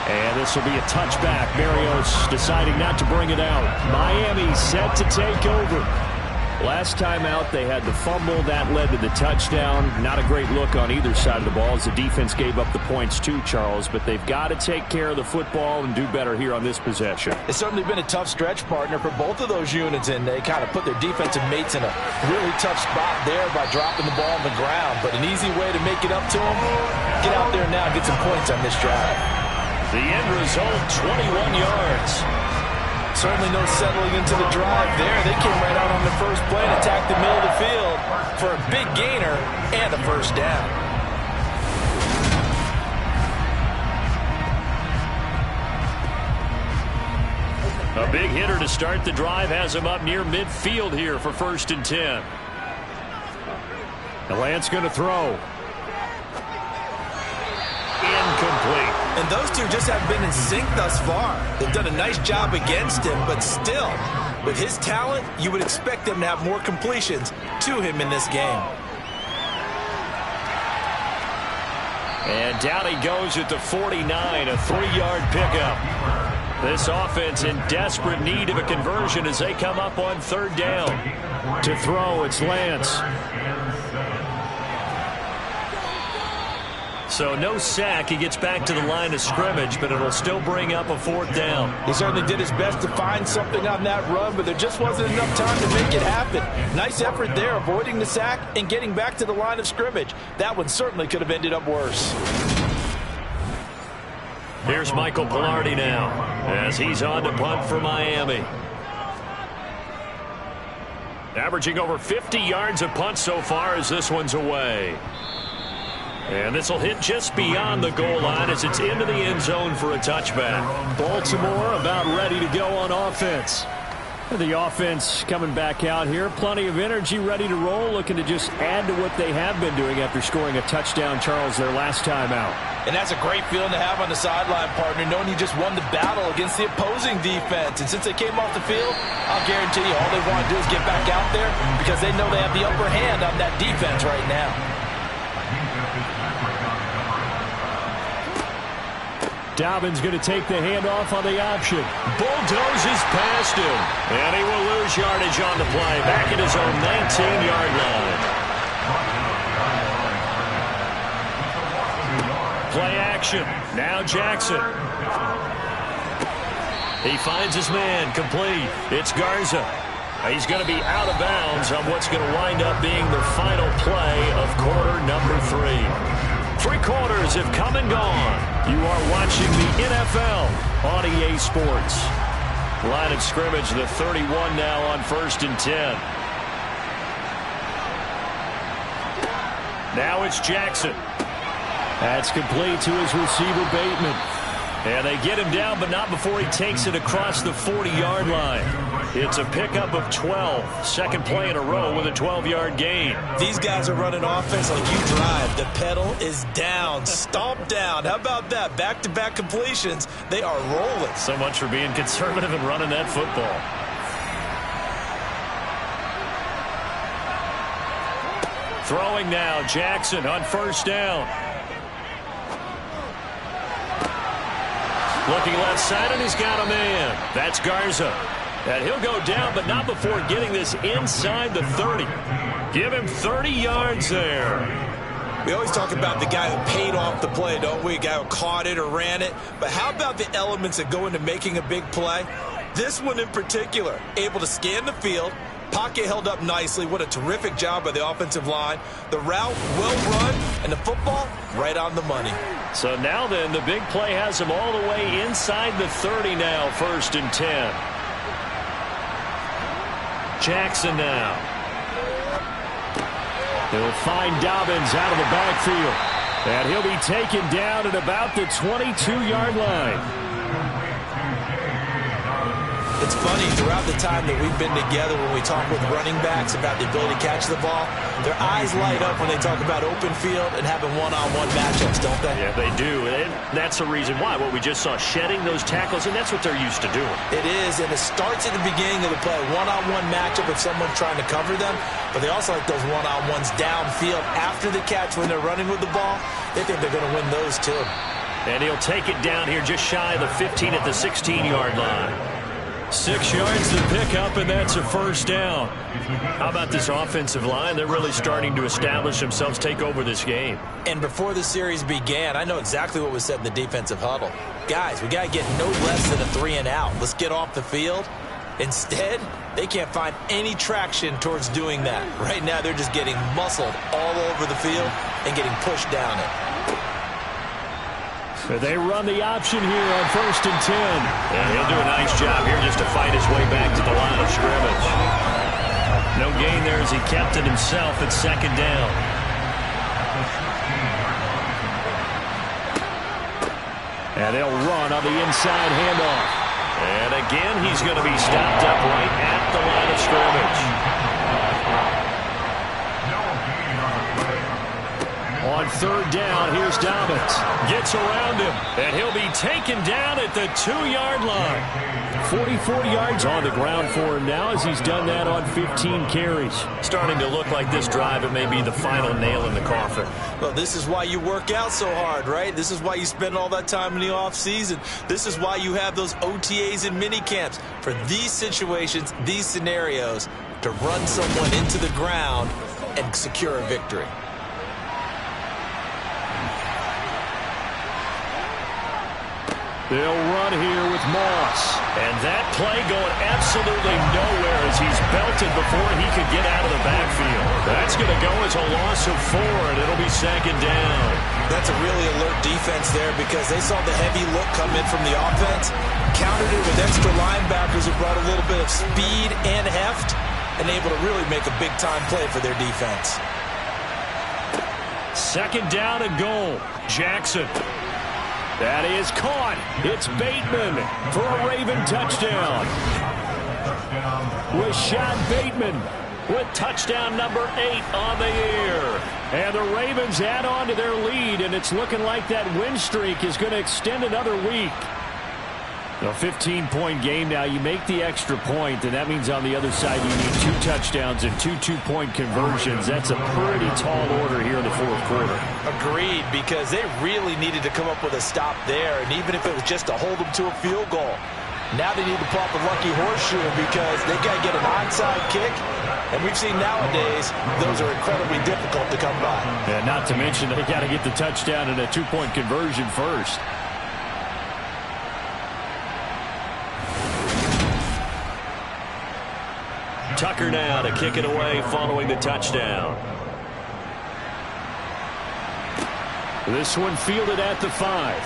And this will be a touchback. Berrios deciding not to bring it out. Miami set to take over. Last time out, they had the fumble. That led to the touchdown. Not a great look on either side of the ball as the defense gave up the points too, Charles. But they've got to take care of the football and do better here on this possession. It's certainly been a tough stretch, partner, for both of those units, and they kind of put their defensive mates in a really tough spot there by dropping the ball on the ground. But an easy way to make it up to them, get out there now and get some points on this drive. The end result, 21 yards. Certainly no settling into the drive there. They came right out on the first play and attacked the middle of the field for a big gainer and a first down. A big hitter to start the drive has him up near midfield here for 1st and 10. The Lance going to throw. Incomplete. And those two just have been in sync thus far. They've done a nice job against him, but still, with his talent, you would expect them to have more completions to him in this game. And down he goes at the 49, a 3-yard pickup. This offense in desperate need of a conversion as they come up on 3rd down. To throw, it's Lance. So no sack. He gets back to the line of scrimmage, but it'll still bring up a 4th down. He certainly did his best to find something on that run, but there just wasn't enough time to make it happen. Nice effort there, avoiding the sack and getting back to the line of scrimmage. That one certainly could have ended up worse. Here's Michael Pilardi now as he's on to punt for Miami. Averaging over 50 yards a punt so far as this one's away. And this will hit just beyond the goal line as it's into the end zone for a touchback. Baltimore about ready to go on offense. The offense coming back out here. Plenty of energy, ready to roll, looking to just add to what they have been doing after scoring a touchdown, Charles, their last time out. And that's a great feeling to have on the sideline, partner, knowing you just won the battle against the opposing defense. And since they came off the field, I'll guarantee you all they want to do is get back out there because they know they have the upper hand on that defense right now. Dobbins going to take the handoff on the option. Bulldozes past him. And he will lose yardage on the play. Back at his own 19-yard line. Play action. Now Jackson. He finds his man. Complete. It's Garza. He's going to be out of bounds on what's going to wind up being the final play of quarter number 3. 3 quarters have come and gone. You are watching the NFL on EA Sports. Line of scrimmage, the 31 now on 1st and 10. Now it's Jackson. That's complete to his receiver, Bateman. And they get him down, but not before he takes it across the 40-yard line. It's a pickup of 12. Second play in a row with a 12-yard gain. These guys are running offense like you drive. The pedal is down, stomp down. How about that? Back-to-back completions. They are rolling. So much for being conservative and running that football. Throwing now, Jackson on first down. Looking left side, and he's got a man. That's Garza. And he'll go down, but not before getting this inside the 30. Give him 30 yards there. We always talk about the guy who paid off the play, don't we? A guy who caught it or ran it. But how about the elements that go into making a big play? This one in particular, able to scan the field. Pocket held up nicely. What a terrific job by the offensive line. The route well run, and the football right on the money. So now then, the big play has him all the way inside the 30 now, 1st and 10. Jackson now. He'll find Dobbins out of the backfield. And he'll be taken down at about the 22-yard line. It's funny, throughout the time that we've been together, when we talk with running backs about the ability to catch the ball, their eyes light up when they talk about open field and having one-on-one matchups, don't they? Yeah, they do. And that's the reason why. What we just saw, shedding those tackles, and that's what they're used to doing. It is, and it starts at the beginning of the play. One-on-one matchup if someone's trying to cover them, but they also like those one-on-ones downfield after the catch when they're running with the ball. They think they're going to win those, too. And he'll take it down here just shy of the 15 at the 16-yard line. 6 yards to pick up, and that's a first down. How about this offensive line? They're really starting to establish themselves, take over this game. And before the series began, I know exactly what was said in the defensive huddle. Guys, we got to get no less than a 3-and-out. Let's get off the field. Instead, they can't find any traction towards doing that. Right now, they're just getting muscled all over the field and getting pushed down it. They run the option here on 1st and 10. And he'll do a nice job here just to fight his way back to the line of scrimmage. No gain there as he kept it himself at 2nd down. And they'll run on the inside handoff. And again, he's going to be stopped up right at the line of scrimmage. On 3rd down, here's Dobbins. Gets around him, and he'll be taken down at the 2-yard line. 44 yards on the ground for him now as he's done that on 15 carries. Starting to look like this drive, it may be the final nail in the coffin. Well, this is why you work out so hard, right? This is why you spend all that time in the offseason. This is why you have those OTAs and mini camps. For these situations, these scenarios, to run someone into the ground and secure a victory. They'll run here with Moss. And that play going absolutely nowhere as he's belted before he could get out of the backfield. That's going to go as a loss of 4, and it'll be 2nd down. That's a really alert defense there because they saw the heavy look come in from the offense, countered it with extra linebackers who brought a little bit of speed and heft, and able to really make a big-time play for their defense. 2nd down and goal. Jackson. That is caught. It's Bateman for a Raven touchdown. Rashad Bateman with touchdown number 8 on the year. And the Ravens add on to their lead, and it's looking like that win streak is going to extend another week. A 15-point game now. You make the extra point, and that means on the other side you need 2 touchdowns and 2 two-point conversions. That's a pretty tall order here in the 4th quarter. Agreed, because they really needed to come up with a stop there, and even if it was just to hold them to a field goal. Now they need to pop a lucky horseshoe because they got to get an onside kick, and we've seen nowadays those are incredibly difficult to come by. And not to mention they got to get the touchdown and a 2-point conversion first. Tucker now to kick it away following the touchdown. This one fielded at the 5.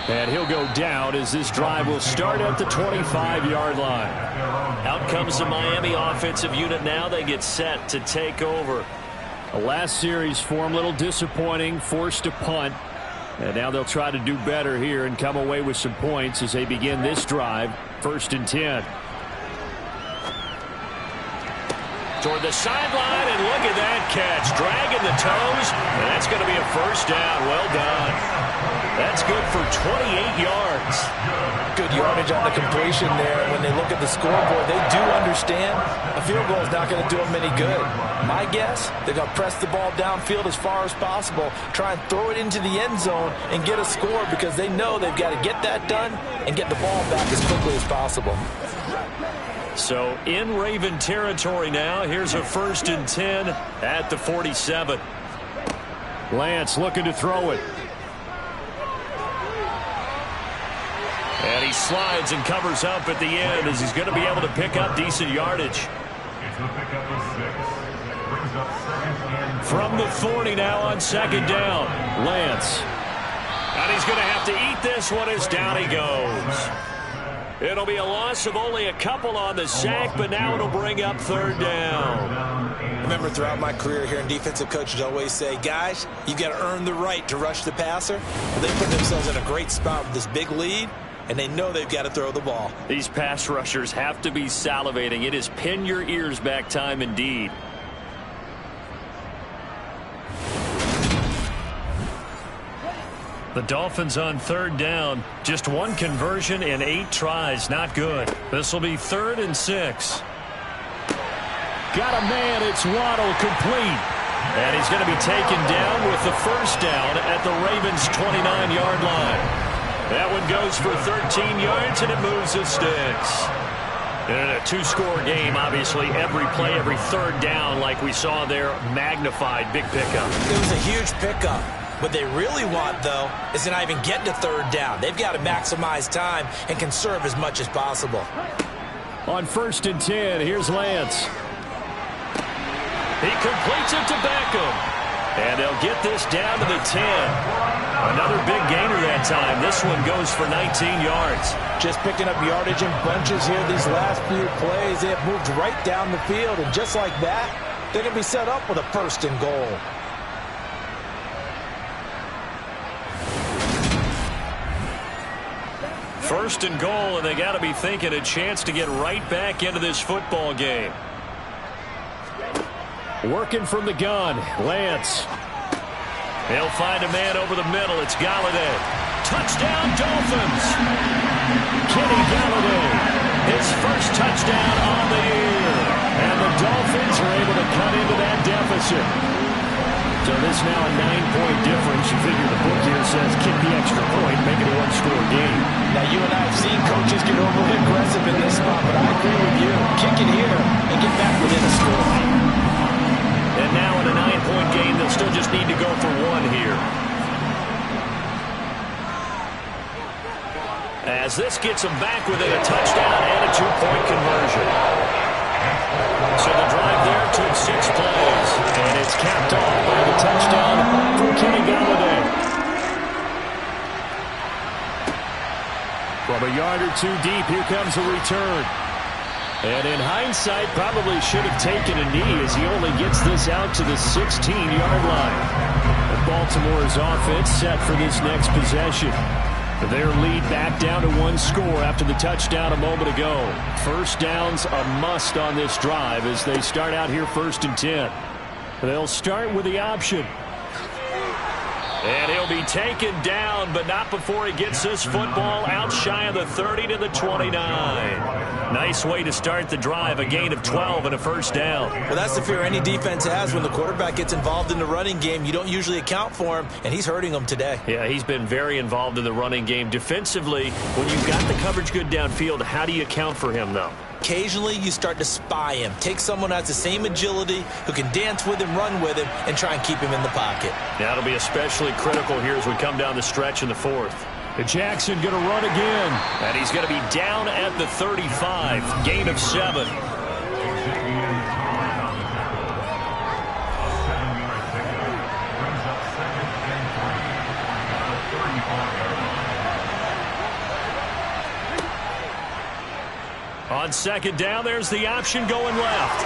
And he'll go down as this drive will start at the 25-yard line. Out comes the Miami offensive unit now. They get set to take over. The last series for him, a little disappointing, forced to punt. And now they'll try to do better here and come away with some points as they begin this drive. 1st and 10. Toward the sideline, and look at that catch. Dragging the toes, and that's going to be a 1st down. Well done. That's good for 28 yards. Good yardage on the completion there. When they look at the scoreboard, they do understand a field goal is not going to do them any good. My guess, they're going to press the ball downfield as far as possible, try and throw it into the end zone and get a score because they know they've got to get that done and get the ball back as quickly as possible. So in Raven territory now. Here's a 1st and 10 at the 47. Lance looking to throw it. And he slides and covers up at the end as he's going to be able to pick up decent yardage. It's a pickup of 6. Brings up 2nd and 4. From the 40 now on 2nd down. Lance. And he's going to have to eat this one as down he goes. It'll be a loss of only a couple on the sack, but now it'll bring up 3rd down. Remember, throughout my career here in defensive coaches always say, guys, you got to earn the right to rush the passer. Well, they put themselves in a great spot with this big lead, and they know they've got to throw the ball. These pass rushers have to be salivating. It is pin your ears back time indeed. The Dolphins on 3rd down. Just 1 conversion in 8 tries. Not good. This will be 3rd and 6. Got a man. It's Waddle, complete. And he's going to be taken down with the 1st down at the Ravens' 29-yard line. That one goes for 13 yards, and it moves the sticks. In a 2-score game, obviously, every play, every 3rd down, like we saw there, magnified. Big pickup. It was a huge pickup. What they really want, though, is to not even get to 3rd down. They've got to maximize time and conserve as much as possible. On 1st and 10, here's Lance. He completes it to Beckham. And they'll get this down to the 10. Another big gainer that time. This one goes for 19 yards. Just picking up yardage in bunches here these last few plays. They have moved right down the field, and just like that, they're going to be set up with a 1st and goal. 1st and goal, and they got to be thinking a chance to get right back into this football game. Working from the gun, Lance. They'll find a man over the middle. It's Galladay. Touchdown, Dolphins. Kenny Galladay, his 1st touchdown on the year. And the Dolphins are able to cut into that deficit. So this now a 9-point difference. You figure the book here says kick the extra point, make it a 1-score game. Now, you and I have seen coaches get overly aggressive in this spot, but I agree with you. Kick it here and get back within a score. And now in a 9-point game, they'll still just need to go for 1 here. As this gets them back within a touchdown and a 2-point conversion. So the drive there took 6 plays, and it's capped off by the touchdown from Kenny Galladay. From a yard or 2 deep, here comes a return. And in hindsight, probably should have taken a knee as he only gets this out to the 16-yard line. And Baltimore's offense set for this next possession. Their lead back down to 1 score after the touchdown a moment ago. 1st down's a must on this drive as they start out here 1st and 10. They'll start with the option. And he'll be taken down, but not before he gets this football out shy of the 30 to the 29. Nice way to start the drive, a gain of 12 and a 1st down. Well, that's the fear any defense has when the quarterback gets involved in the running game. You don't usually account for him, and he's hurting them today. Yeah, he's been very involved in the running game. Defensively, when you've got the coverage good downfield, how do you account for him, though? Occasionally, you start to spy him. Take someone who has the same agility, who can dance with him, run with him, and try and keep him in the pocket. That'll be especially critical here as we come down the stretch in the 4th. Jackson going to run again. And he's going to be down at the 35. Gain of 7. On 2nd down, there's the option going left.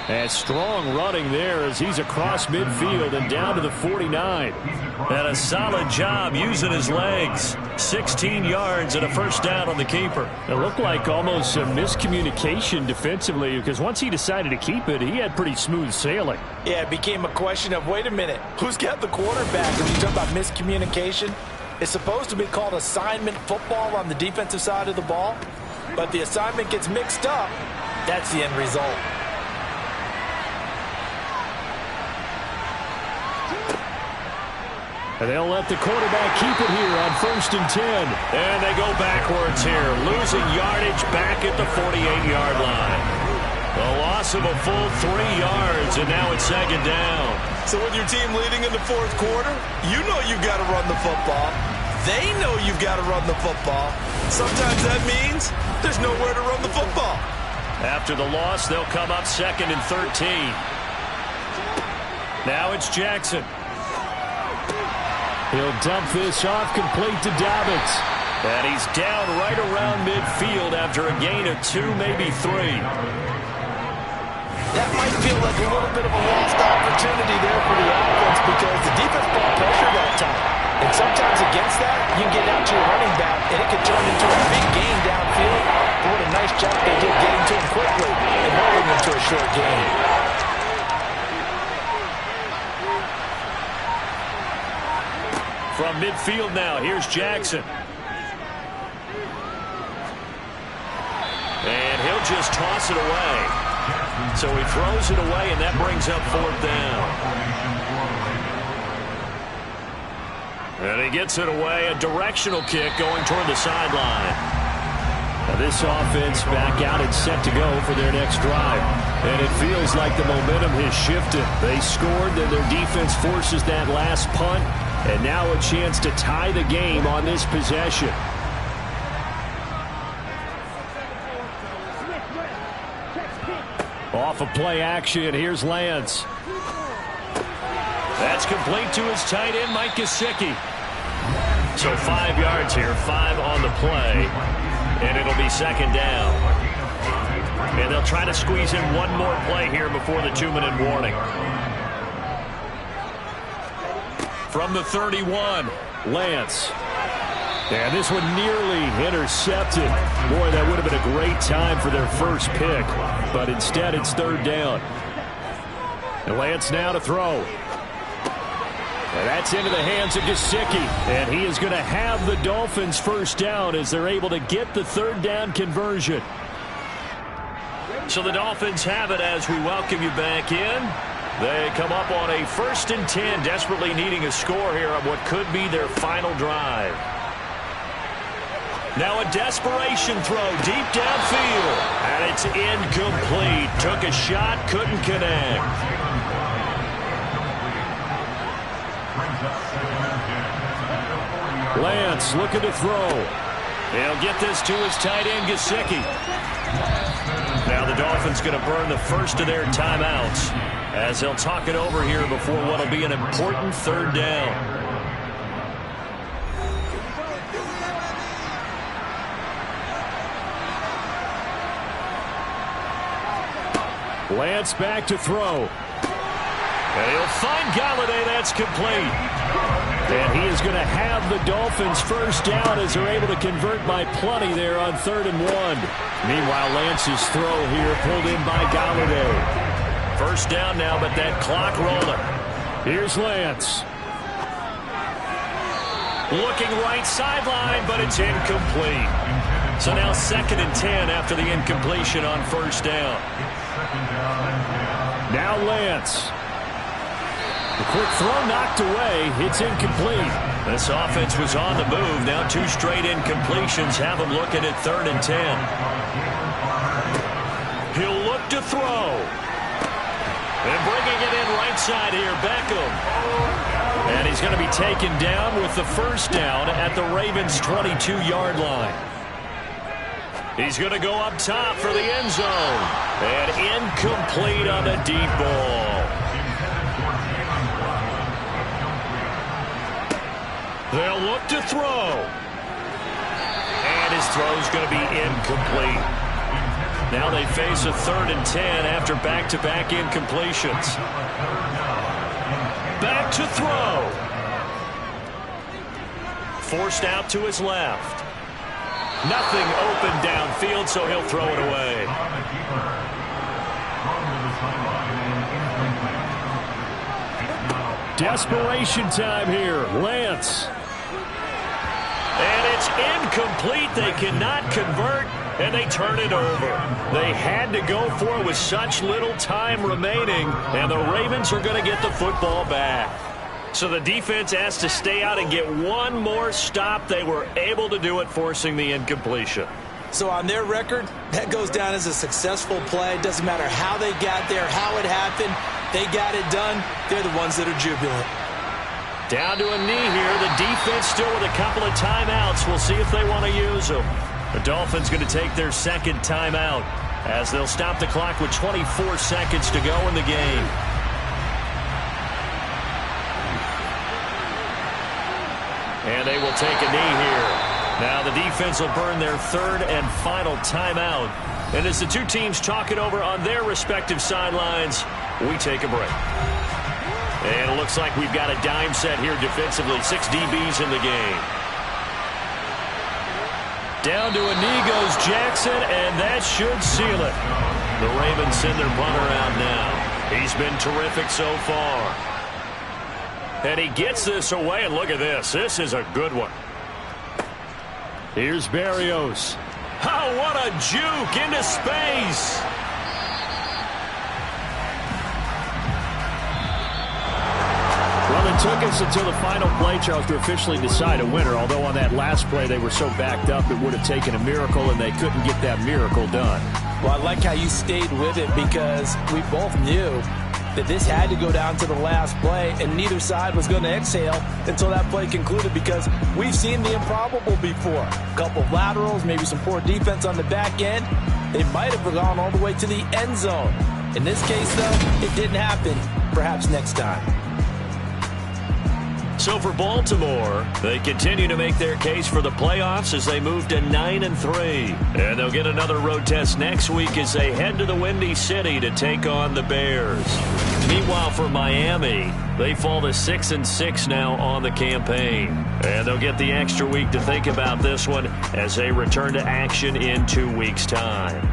And strong running there as he's across midfield and down to the 49. And a solid job using his legs. 16 yards and a first down on the keeper. It looked like almost a miscommunication defensively because once he decided to keep it, he had pretty smooth sailing. Yeah, it became a question of, wait a minute, who's got the quarterback? When you talk about miscommunication, it's supposed to be called assignment football on the defensive side of the ball, but the assignment gets mixed up. That's the end result. And they'll let the quarterback keep it here on 1st and 10. And they go backwards here, losing yardage back at the 48-yard line. A loss of a full 3 yards, and now it's 2nd down. So with your team leading in the 4th quarter, you know you've got to run the football. They know you've got to run the football. Sometimes that means there's nowhere to run the football. After the loss, they'll come up 2nd and 13. Now it's Jackson. He'll dump this off complete to Dobbins. And he's down right around midfield after a gain of 2, maybe 3. That might feel like a little bit of a lost opportunity there for the offense because the defense brought pressure that time. And sometimes against that, you can get out to your running back, and it could turn into a big gain downfield. But what a nice job they did getting to him quickly and holding him to a short gain. From midfield now, here's Jackson. And he'll just toss it away. So he throws it away, and that brings up 4th down. And he gets it away, a directional kick going toward the sideline. Now this offense back out and set to go for their next drive. And it feels like the momentum has shifted. They scored, then their defense forces that last punt. And now a chance to tie the game on this possession. Off of play action, here's Lance. That's complete to his tight end, Mike Gesicki. So 5 yards here, 5 on the play. And it'll be 2nd down. And they'll try to squeeze in one more play here before the 2-minute warning. From the 31, Lance. And this one nearly intercepted. Boy, that would have been a great time for their first pick. But instead, it's 3rd down. And Lance now to throw. And that's into the hands of Gesicki. And he is going to have the Dolphins first down as they're able to get the 3rd down conversion. So the Dolphins have it as we welcome you back in. They come up on a 1st and 10, desperately needing a score here on what could be their final drive. Now a desperation throw deep downfield. And it's incomplete. Took a shot, couldn't connect. Lance looking to throw. He'll get this to his tight end, Gesicki. Now the Dolphins going to burn the first of their timeouts as they'll talk it over here before what will be an important 3rd down. Lance back to throw. And he'll find Galladay. That's complete. And he is going to have the Dolphins first down as they're able to convert by plenty there on 3rd and 1. Meanwhile, Lance's throw here pulled in by Galladay. First down now, but that clock rolling. Here's Lance. Looking right sideline, but it's incomplete. So now 2nd and 10 after the incompletion on 1st down. Now Lance. The quick throw knocked away. It's incomplete. This offense was on the move. Now 2 straight incompletions have them looking at 3rd and 10. He'll look to throw. And bringing it in right side here, Beckham. And he's going to be taken down with the first down at the Ravens' 22-yard line. He's going to go up top for the end zone. And incomplete on the deep ball. They'll look to throw. And his throw's going to be incomplete. Now they face a 3rd and 10 after back-to-back incompletions. Back to throw. Forced out to his left. Nothing open downfield, so he'll throw it away. Desperation time here. Lance. And it's incomplete. They cannot convert, and they turn it over. They had to go for it with such little time remaining, and the Ravens are going to get the football back. So the defense has to stay out and get one more stop. They were able to do it, forcing the incompletion. So on their record, that goes down as a successful play. Doesn't matter how they got there, how it happened. They got it done. They're the ones that are jubilant. Down to a knee here. The defense still with a couple of timeouts. We'll see if they want to use them. The Dolphins going to take their second timeout as they'll stop the clock with 24 seconds to go in the game. And they will take a knee here. Now the defense will burn their 3rd and final timeout. And as the two teams talk it over on their respective sidelines, we take a break. And it looks like we've got a dime set here defensively. 6 DBs in the game. Down to a knee goes Jackson, and that should seal it. The Ravens send their punter out now. He's been terrific so far. And he gets this away, and look at this. This is a good one. Here's Berrios. Oh, what a juke into space. Well, it took us until the final play, Charles, to officially decide a winner. Although on that last play they were so backed up it would have taken a miracle, and they couldn't get that miracle done. Well, I like how you stayed with it because we both knew that this had to go down to the last play, and neither side was going to exhale until that play concluded because we've seen the improbable before. A couple of laterals, maybe some poor defense on the back end. They might have gone all the way to the end zone. In this case, though, it didn't happen. Perhaps next time. So for Baltimore, they continue to make their case for the playoffs as they move to 9-3. And they'll get another road test next week as they head to the Windy City to take on the Bears. Meanwhile, for Miami, they fall to 6-6 now on the campaign. And they'll get the extra week to think about this one as they return to action in 2 weeks' time.